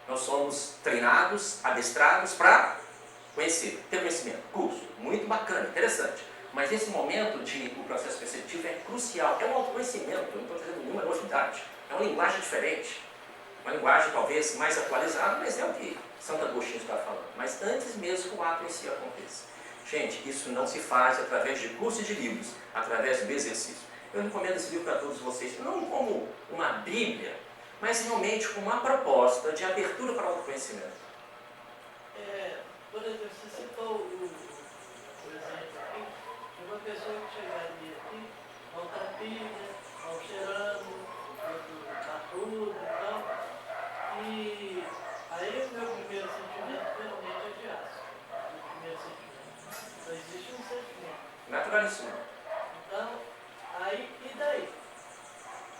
Nós somos treinados, adestrados para conhecer, ter conhecimento. Curso, muito bacana, interessante. Mas esse momento de o processo perceptivo é crucial. É um autoconhecimento, eu não estou trazendo nenhuma novidade. É uma linguagem diferente. Uma linguagem talvez mais atualizada, mas é o que Santo Agostinho está falando. Mas antes mesmo que o ato em si aconteça. Gente, isso não se faz através de cursos de livros, através do exercício. Eu recomendo esse livro para todos vocês, não como uma bíblia, mas realmente com uma proposta de abertura para o autoconhecimento. Por exemplo, você citou o exemplo aqui de uma pessoa que chegaria aqui, maltrapilha, mal cheirando, barbudo e tal, e aí o meu primeiro sentimento realmente é de asco. O primeiro sentimento. Não existe um sentimento. Naturalíssimo. Então, aí, e daí?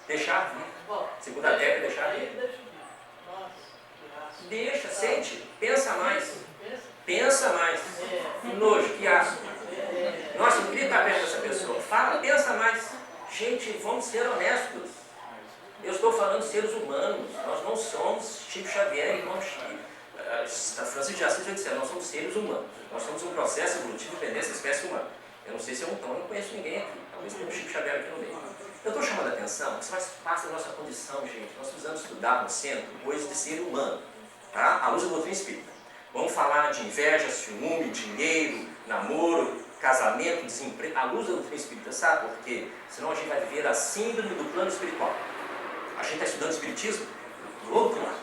Deixar vir. Bom, Segunda técnica, deixar aí vir. deixa vir. Nossa, que asco. Deixa, sente, pensa mais. Pensa. Pensa mais. Que nojo, que asco. Nossa, eu queria estar perto dessa pessoa. Fala, pensa mais. Gente, vamos ser honestos. Eu estou falando de seres humanos. Nós não somos Chico Xavier, irmão Chico. Francisco de Assis vai dizer, nós somos seres humanos. Nós somos um processo evolutivo de dependência da espécie humana. Eu não sei se é um tom, eu não conheço ninguém aqui. Talvez tenha um Chico Xavier aqui no meio. Eu estou chamando a atenção, isso faz parte da nossa condição, gente. Nós precisamos estudar no centro coisas de ser humano, tá? À luz da doutrina espírita. Vamos falar de inveja, ciúme, dinheiro, namoro, casamento, desemprego. À luz da doutrina espírita, sabe por quê? Senão a gente vai viver a síndrome do plano espiritual. A gente está estudando espiritismo do outro lado.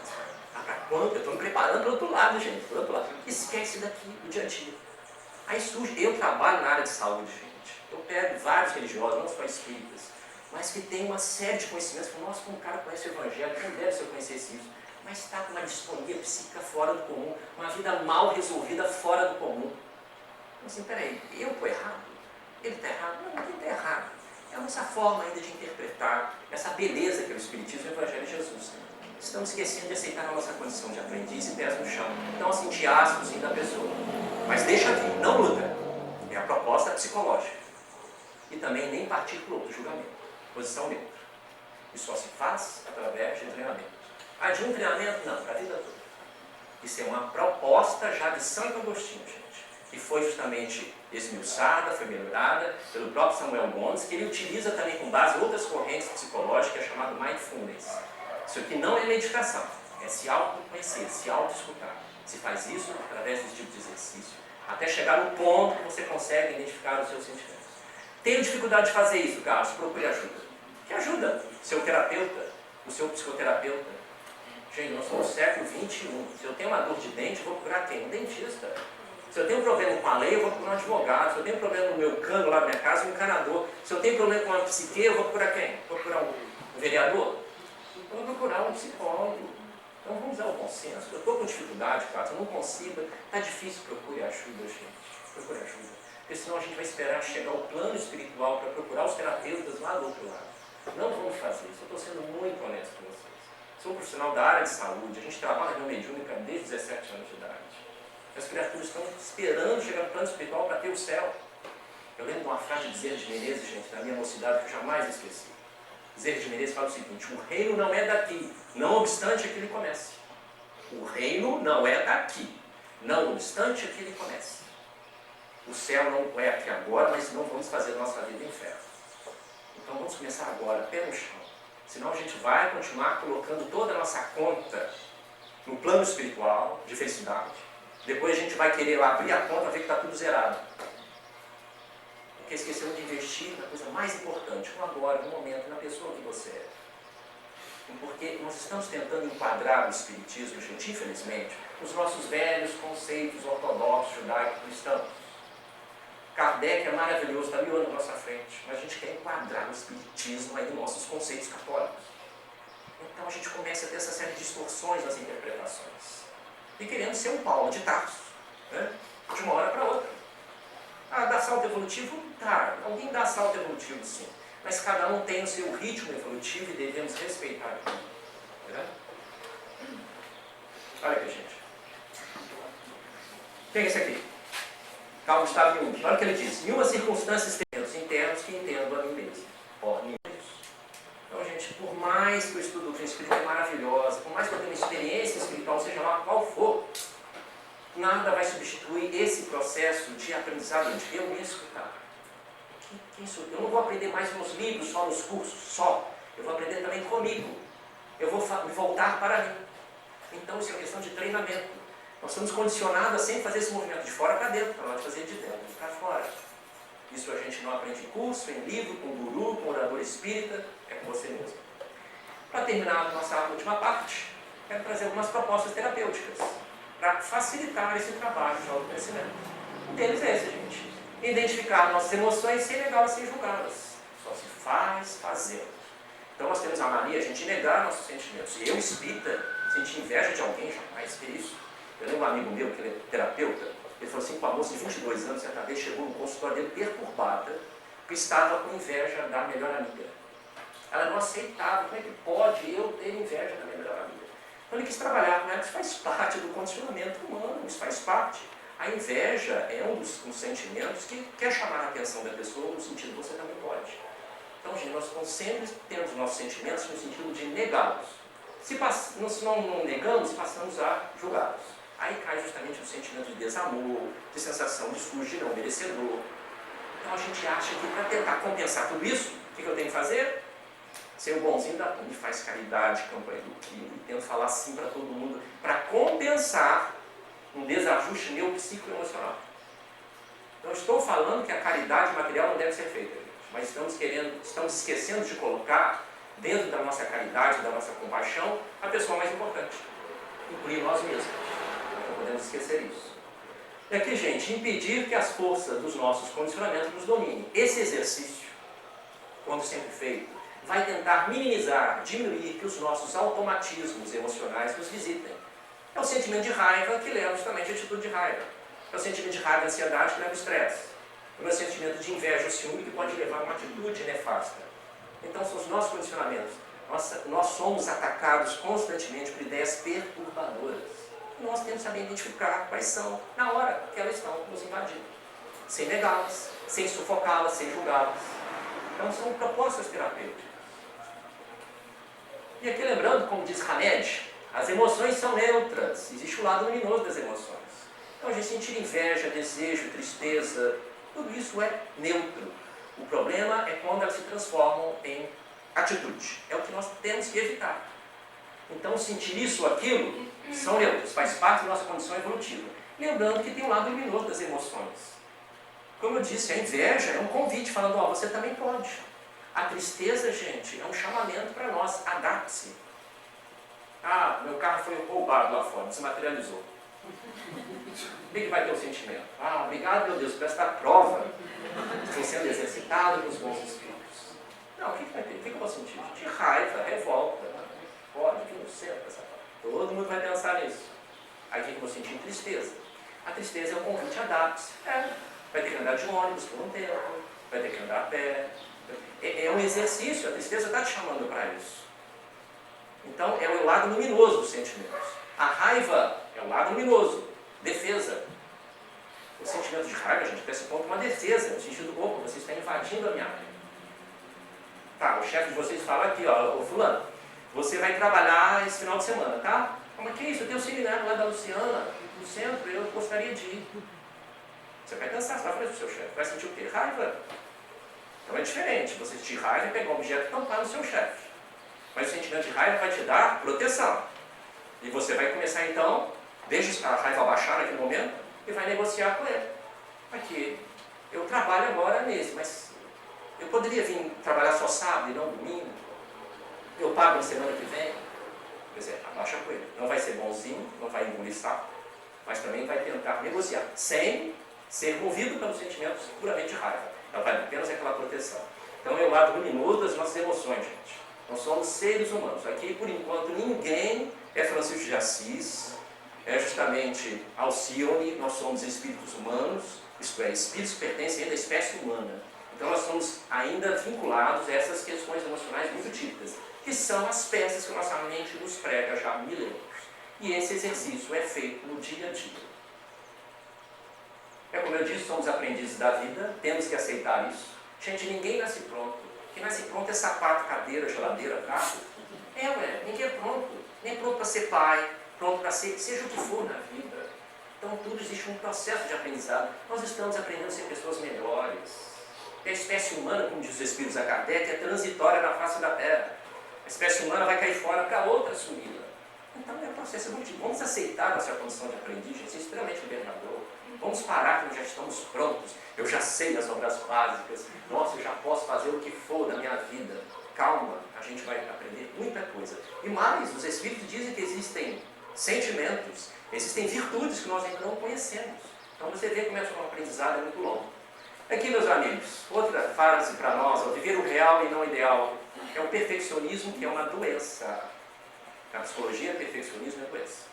Para quando? Eu estou me preparando para o outro lado, gente. Para o outro lado. Esquece daqui, do dia a dia. Aí surge, eu trabalho na área de saúde, gente. Eu pego vários religiosos, não só espíritas, mas que tem uma série de conhecimentos. Nossa, como um cara conhece o Evangelho, quem deve se eu conhecesse isso? Mas está com uma disfonia psíquica fora do comum, uma vida mal resolvida fora do comum. Então, assim, peraí, eu estou errado? Ele está errado? Não, ninguém está errado. É a nossa forma ainda de interpretar essa beleza que é o Espiritismo e o Evangelho de Jesus. Estamos esquecendo de aceitar a nossa condição de aprendiz e pés no chão. Então, assim, de ascozinho da pessoa. Mas deixa vir, não luta. É a proposta psicológica. E também nem partir para o outro julgamento. Posição neutra. E só se faz através de treinamento. Ah, de um treinamento? Não, para a vida toda. Isso é uma proposta já de Santo Agostinho, gente, que foi justamente esmiuçada, foi melhorada pelo próprio Samuel Gomes, que ele utiliza também com base outras correntes psicológicas, que é chamado mindfulness. Isso aqui não é meditação, é se autoconhecer, se auto-escutar. Se faz isso através desse tipo de exercício, até chegar no ponto que você consegue identificar os seus sentimentos. Tenho dificuldade de fazer isso, Carlos, procure ajuda. Que ajuda? Seu terapeuta, o seu psicoterapeuta. Gente, nós somos no século XXI. Se eu tenho uma dor de dente, eu vou procurar quem? Um dentista. Se eu tenho um problema com a lei, eu vou procurar um advogado. Se eu tenho um problema no meu cano lá na minha casa, um encanador. Se eu tenho problema com a psique, eu vou procurar quem? Vou procurar um vereador? Eu vou procurar um psicólogo. Então vamos usar o bom senso. Eu estou com dificuldade, Cássio, eu não consigo. Está difícil, procure ajuda, gente. Procure ajuda. Porque senão a gente vai esperar chegar ao plano espiritual para procurar os terapeutas lá do outro lado. Não vamos fazer isso. Eu estou sendo muito honesto com vocês. Sou um profissional da área de saúde. A gente trabalha no mediúnica desde 17 anos de idade. As criaturas estão esperando chegar no plano espiritual para ter o céu. Eu lembro de uma frase de Bezerra de Menezes, gente, da minha mocidade, que eu jamais esqueci. Bezerra de Menezes fala o seguinte: o reino não é daqui, não obstante que ele comece. O reino não é daqui, não obstante que ele comece. O céu não é aqui agora, mas não vamos fazer a nossa vida inferno. Então vamos começar agora, pé no chão. Senão a gente vai continuar colocando toda a nossa conta no plano espiritual de felicidade. Depois a gente vai querer lá abrir a conta e ver que está tudo zerado. Porque esquecemos de investir na coisa mais importante, no agora, no momento, na pessoa que você é. Porque nós estamos tentando enquadrar o Espiritismo, gente, infelizmente, nos nossos velhos conceitos ortodoxos, judaico-cristãos. Kardec é maravilhoso, está 1000 anos na nossa frente, mas a gente quer enquadrar o Espiritismo aí nos nossos conceitos católicos. Então a gente começa a ter essa série de distorções nas interpretações. E querendo ser um Paulo de Tarso, né? De uma hora para outra. Ah, dá salto evolutivo? Tá, alguém dá salto evolutivo sim. Mas cada um tem o seu ritmo evolutivo e devemos respeitar. Né? Olha aqui, gente. Pega esse aqui. Carl Gustav Jung. Olha o que ele diz. Em uma circunstância internos que entendo a mim mesmo. Então, gente, por mais que o estudo do espírito é maravilhoso, por mais que eu tenha uma experiência espiritual, seja lá qual for, nada vai substituir esse processo de aprendizado de eu me escutar. Eu não vou aprender mais nos livros, só nos cursos, só. Eu vou aprender também comigo. Eu vou me voltar para mim. Então, isso é uma questão de treinamento. Nós estamos condicionados a sempre fazer esse movimento de fora para dentro, para nós fazer de dentro para fora. Isso a gente não aprende em curso, em livro, com guru, com orador espírita, é com você mesmo. Para terminar a nossa última parte, quero trazer algumas propostas terapêuticas para facilitar esse trabalho de autoconhecimento. Um deles é esse, gente. Identificar nossas emoções sem negá-las, sem julgá-las. Só se faz fazendo. Então nós temos a mania de a gente negar nossos sentimentos. E eu, espírita, sentir inveja de alguém, jamais fiz isso. Eu tenho um amigo meu, que ele é terapeuta, ele falou assim, com a moça de 22 anos, certa vez chegou no consultório dele perturbada, porque estava com inveja da melhor amiga. Ela não aceitava, como é que pode eu ter inveja da minha melhor amiga? Então ele quis trabalhar com ela, isso faz parte do condicionamento humano, isso faz parte. A inveja é um dos sentimentos que quer chamar a atenção da pessoa no sentido de você também pode. Então, gente, nós sempre temos nossos sentimentos no sentido de negá-los. Se não negamos, passamos a julgá-los. Aí cai justamente o sentimento de desamor, de sensação de sujo, de não merecedor. Então a gente acha que para tentar compensar tudo isso, o que eu tenho que fazer? Ser o bonzinho da turma, faz caridade, campanha do quilo, e tento falar assim para todo mundo, para compensar um desajuste meu psicoemocional. Então estou falando que a caridade material não deve ser feita, gente, mas estamos esquecendo de colocar dentro da nossa caridade, da nossa compaixão, a pessoa mais importante, incluir nós mesmos. Não podemos esquecer isso. E aqui, gente, impedir que as forças dos nossos condicionamentos nos dominem. Esse exercício, quando sempre feito, vai tentar minimizar, diminuir que os nossos automatismos emocionais nos visitem. É o sentimento de raiva que leva justamente a atitude de raiva. É o sentimento de raiva e ansiedade que leva ao estresse. É o sentimento de inveja ou ciúme que pode levar a uma atitude nefasta. Então são os nossos condicionamentos. Nós somos atacados constantemente por ideias perturbadoras. E nós temos que saber identificar quais são na hora que elas estão nos invadindo. Sem negá-las, sem sufocá-las, sem julgá-las. Então são propostas terapêuticas. E aqui lembrando, como diz Hamed, as emoções são neutras. Existe o lado luminoso das emoções. Então a gente sentir inveja, desejo, tristeza, tudo isso é neutro. O problema é quando elas se transformam em atitude. É o que nós temos que evitar. Então sentir isso ou aquilo são neutros, faz parte da nossa condição evolutiva. Lembrando que tem um lado luminoso das emoções. Como eu disse, a inveja é um convite falando, ó, você também pode. A tristeza, gente, é um chamamento para nós, adapte-se. Ah, meu carro foi roubado lá fora, desmaterializou. O que vai ter o sentimento? Ah, obrigado, meu Deus, por esta prova. Estou sendo exercitado pelos bons espíritos. Não, o que vai ter? O que eu vou sentir? De raiva, revolta. Pode que não seja essa parte. Todo mundo vai pensar nisso. Aí o que eu vou sentir? Tristeza. A tristeza é um convite, adapte-se. Vai ter que andar de ônibus por um tempo, vai ter que andar a pé. É um exercício, a tristeza está te chamando para isso. Então, é o lado luminoso dos sentimentos. A raiva é o lado luminoso, defesa. O sentimento de raiva, gente, pressuponta uma defesa, no sentido do corpo, você está invadindo a minha área. Tá, o chefe de vocês fala aqui, ó, ô fulano, você vai trabalhar esse final de semana, tá? Mas que isso, eu tenho um seminário lá da Luciana, no centro, eu gostaria de ir. Você vai pensar, você vai fazer para o seu chefe, vai sentir o quê? Raiva. Então é diferente, você sentir raiva e pegar um objeto e tampar no seu chefe. Mas o sentimento de raiva vai te dar proteção. E você vai começar então, deixa a raiva baixar naquele momento, e vai negociar com ele. Aqui, eu trabalho agora nesse, mas eu poderia vir trabalhar só sábado e não domingo? Eu pago na semana que vem? Quer dizer, abaixa com ele. Não vai ser bonzinho, não vai engolir saco, mas também vai tentar negociar, sem ser movido pelos sentimentos puramente de raiva. Ela vai apenas aquela proteção. Então é o lado luminoso das nossas emoções, gente. Nós somos seres humanos. Aqui, por enquanto, ninguém é Francisco de Assis, é justamente Alcione, nós somos espíritos humanos, isto é, espíritos que pertencem ainda à espécie humana. Então nós somos ainda vinculados a essas questões emocionais muito típicas, que são as peças que nossa mente nos prega já há milênios. E esse exercício é feito no dia a dia. É como eu disse, somos aprendizes da vida, temos que aceitar isso. Gente, ninguém nasce pronto. Quem nasce pronto é sapato, cadeira, geladeira, carro. Ninguém é pronto. Nem pronto para ser pai, pronto para ser, seja o que for na vida. Então, tudo existe um processo de aprendizado. Nós estamos aprendendo a ser pessoas melhores. E a espécie humana, como diz os espíritos da Kardec, é transitória na face da Terra. A espécie humana vai cair fora para outra assumida. Então, é um processo evolutivo. Vamos aceitar a nossa condição de aprendiz, isso é extremamente libertador. Vamos parar quando já estamos prontos. Eu já sei as obras básicas. Nossa, eu já posso fazer o que for da minha vida. Calma, a gente vai aprender muita coisa. E mais, os Espíritos dizem que existem sentimentos, existem virtudes que nós ainda não conhecemos. Então você vê como é que um aprendizado é muito longo. Aqui, meus amigos, outra frase para nós, viver o real e não o ideal, é o perfeccionismo, que é uma doença. Na psicologia, perfeccionismo é doença.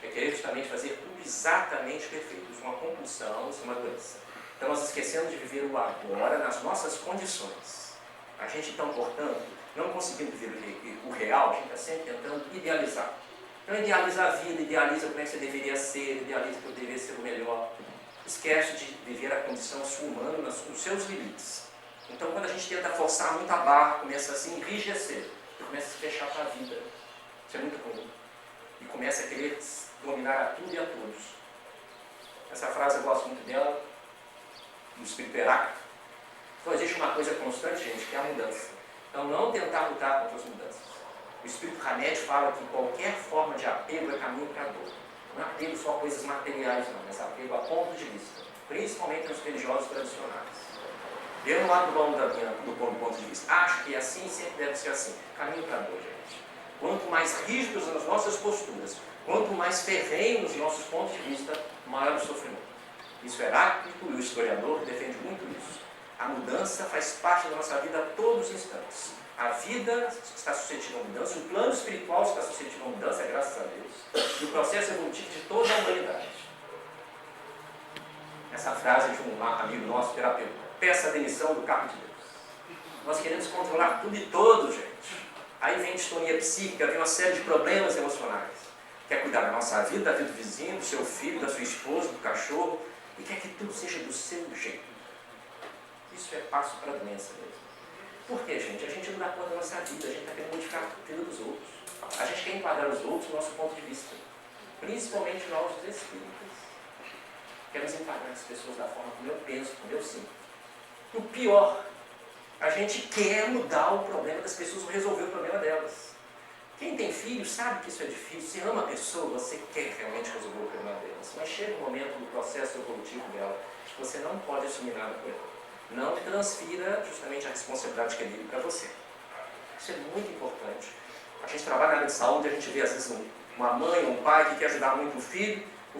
É querer justamente fazer tudo exatamente perfeito. Isso é uma compulsão, isso é uma doença. Então nós esquecemos de viver o agora nas nossas condições. A gente, então, portanto, não conseguindo viver o real, a gente está sempre tentando idealizar. Então idealiza a vida, idealiza como é que você deveria ser, idealiza que eu deveria ser o melhor. Esquece de viver a condição humana nos seus limites. Então quando a gente tenta forçar muito a barra, começa a se enrijecer, começa a se fechar para a vida. Isso é muito ruim. E começa a querer dominar a tudo e a todos. Essa frase eu gosto muito dela, do Espírito Heráclito. Então existe uma coisa constante, gente, que é a mudança. Então não tentar lutar contra as mudanças. O Espírito Hamed fala que qualquer forma de apego é caminho para a dor. Não é apego só a coisas materiais, não, mas apego a ponto de vista. Principalmente nos religiosos tradicionais. Eu não abro mão do ponto de vista. Acho que é assim, sempre deve ser assim. Caminho para a dor, gente. Quanto mais rígidos nas nossas posturas, quanto mais ferrenhos os nossos pontos de vista, maior o sofrimento. Isso é Heráclito, e o historiador defende muito isso. A mudança faz parte da nossa vida a todos os instantes. A vida está suscetível a mudança, o plano espiritual está suscetível a mudança, graças a Deus, e o processo evolutivo de toda a humanidade. Essa frase de um amigo nosso, terapeuta: peça a demissão do cargo de Deus. Nós queremos controlar tudo e todos, gente. Aí vem distonia psíquica, vem uma série de problemas emocionais. Quer cuidar da nossa vida, da vida do vizinho, do seu filho, da sua esposa, do cachorro, e quer que tudo seja do seu jeito. Isso é passo para a doença mesmo. Por quê, gente? A gente não dá conta da nossa vida, a gente está querendo modificar a vida dos outros. A gente quer enquadrar os outros do nosso ponto de vista. Principalmente nós, os espíritas. Queremos enquadrar as pessoas da forma como eu penso, como eu sinto. E o pior, a gente quer mudar o problema das pessoas, ou resolver o problema delas. Quem tem filhos sabe que isso é difícil. Você ama a pessoa, você quer realmente resolver o problema delas. Mas chega um momento do processo evolutivo dela que você não pode assumir nada com ela. Não transfira justamente a responsabilidade que é dele para você. Isso é muito importante. A gente trabalha na área de saúde, a gente vê às vezes uma mãe ou um pai que quer ajudar muito o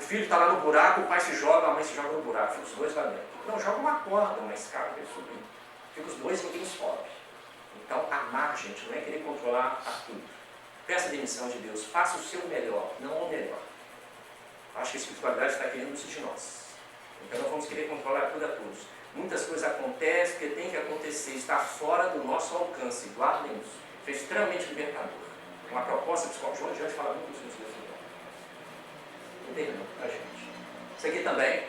filho está lá no buraco, o pai se joga, a mãe se joga no buraco, fica os dois lá dentro. Não, joga uma corda, uma escada para ele subir. Fica os dois e ninguém sobe. Então, amar, gente, não é querer controlar a tudo. Peça a demissão de Deus, faça o seu melhor, não o melhor. Acho que a espiritualidade está querendo isso de nós. Então, nós vamos querer controlar tudo a todos. Muitas coisas acontecem porque tem que acontecer, está fora do nosso alcance. Guardem isso. Isso é extremamente libertador. Uma proposta psicológica, João Diante fala muito isso nos livros. Entendeu, tá, gente? Isso aqui também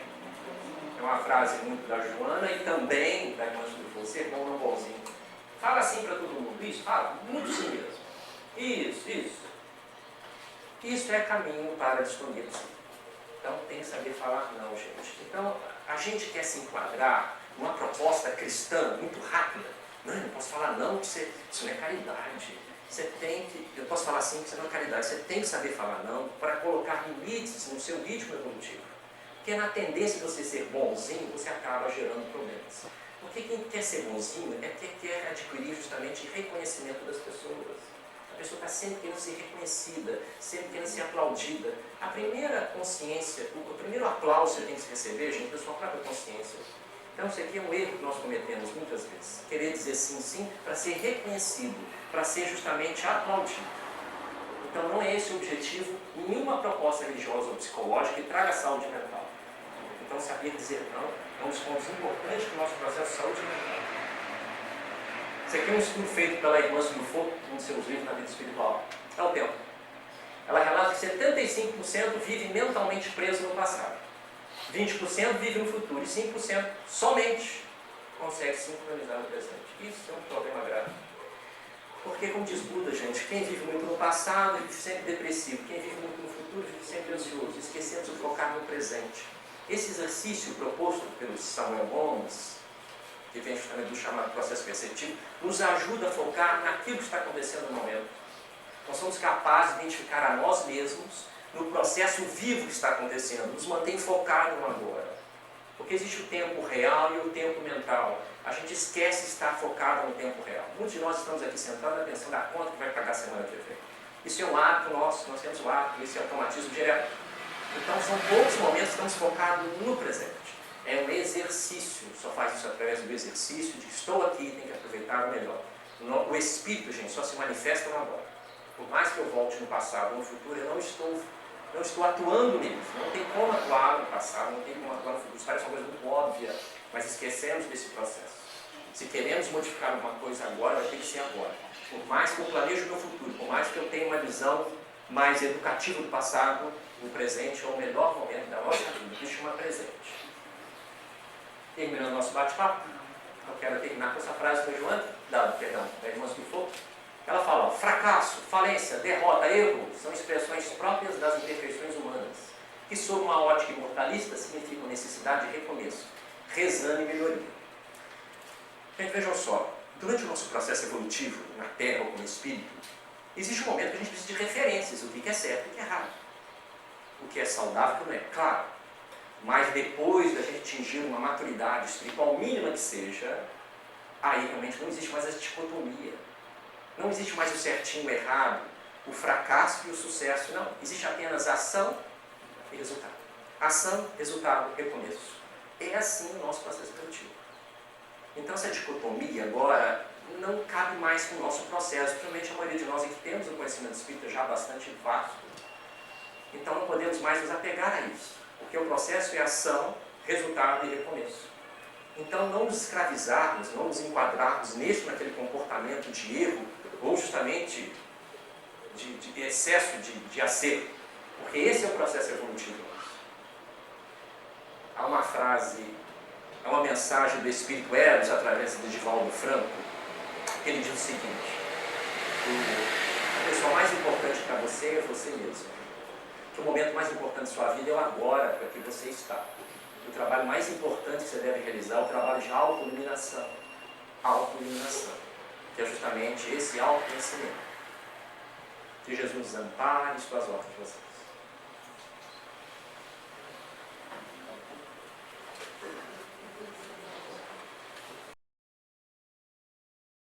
é uma frase muito da Joana e também da irmã do ser bom não bonzinho. Fala assim para todo mundo. Isso, fala, muito sim mesmo. Isso. Isso é caminho para a distonia psíquica. Então tem que saber falar não, gente. Então a gente quer se enquadrar numa proposta cristã muito rápida. Não, eu não posso falar não, porque isso não é caridade. Você tem que, eu posso falar sim, porque isso não é caridade. Você tem que saber falar não para colocar limites no seu ritmo evolutivo. Porque na tendência de você ser bonzinho, você acaba gerando problemas. Porque quem quer ser bonzinho é porque quer adquirir justamente reconhecimento das pessoas. A pessoa está sempre querendo ser reconhecida, sempre querendo ser aplaudida. A primeira consciência, o primeiro aplauso que você tem que se receber, gente, é da sua própria consciência. Então isso aqui é um erro que nós cometemos muitas vezes. Querer dizer sim, sim, para ser reconhecido, para ser justamente aplaudido. Então não é esse o objetivo em nenhuma proposta religiosa ou psicológica que traga saúde mental. Então saber dizer não é um dos pontos importantes do nosso processo de saúde mental. Isso aqui é um estudo feito pela irmã Sulfo, um dos seus livros na vida espiritual. É o tempo. Ela relata que 75% vive mentalmente preso no passado. 20% vive no futuro e 5% somente consegue sincronizar no presente. Isso é um problema grave. Porque, como diz Buda, gente, quem vive muito no passado vive sempre depressivo. Quem vive muito no futuro vive sempre ansioso. Esquecemos de focar no presente. Esse exercício proposto pelo Samuel Gomes, que vem justamente do chamado processo perceptivo, nos ajuda a focar naquilo que está acontecendo no momento. Nós somos capazes de identificar a nós mesmos no processo vivo que está acontecendo, nos mantém focado no agora. Porque existe o tempo real e o tempo mental. A gente esquece de estar focado no tempo real. Muitos de nós estamos aqui sentados pensando na conta que vai pagar a semana que vem. Isso é um hábito nosso, nós temos o hábito, esse automatismo direto. Então são poucos momentos que estamos focados no presente. É um exercício, só faz isso através do exercício de estou aqui, tem que aproveitar o melhor. O espírito, gente, só se manifesta no agora. Por mais que eu volte no passado ou no futuro, eu não estou atuando neles. Não tem como atuar no passado, não tem como atuar no futuro. Isso parece uma coisa muito óbvia, mas esquecemos desse processo. Se queremos modificar alguma coisa agora, vai ter que ser agora. Por mais que eu planeje o meu futuro, por mais que eu tenha uma visão mais educativa do passado, o presente é o melhor momento da nossa vida, que se chama presente. Terminando o nosso bate-papo, eu quero terminar com essa frase da Joana, da irmã Spifou. Ela fala, fracasso, falência, derrota, erro, são expressões próprias das imperfeições humanas, que sob uma ótica imortalista significam necessidade de recomeço, rezando e melhoria. Gente, vejam só, durante o nosso processo evolutivo, na Terra ou como espírito, existe um momento que a gente precisa de referências, o que é certo e o que é errado. O que é saudável e o que não é, claro. Mas depois da gente atingir uma maturidade espiritual mínima que seja, aí realmente não existe mais essa dicotomia. Não existe mais o certinho, o errado, o fracasso e o sucesso, não. Existe apenas ação e resultado. Ação, resultado, recomeço. É assim o nosso processo evolutivo. Então essa dicotomia agora não cabe mais com o nosso processo. Principalmente a maioria de nós aqui temos um conhecimento espírita já bastante vasto. Então não podemos mais nos apegar a isso. Porque o processo é ação, resultado e recomeço. Então não nos escravizarmos, não nos enquadrarmos nesse ou naquele comportamento de erro, ou justamente de excesso de acerto. Porque esse é o processo evolutivo nosso. Há uma frase, há uma mensagem do Espírito Eros, através de Divaldo Franco, que ele diz o seguinte: a pessoa mais importante para você é você mesmo. Que o momento mais importante da sua vida é o agora, para que você está. O trabalho mais importante que você deve realizar é o trabalho de autoiluminação. Autoiluminação, que é justamente esse autoconhecimento. Que Jesus nos ampare e suas ordens de vocês.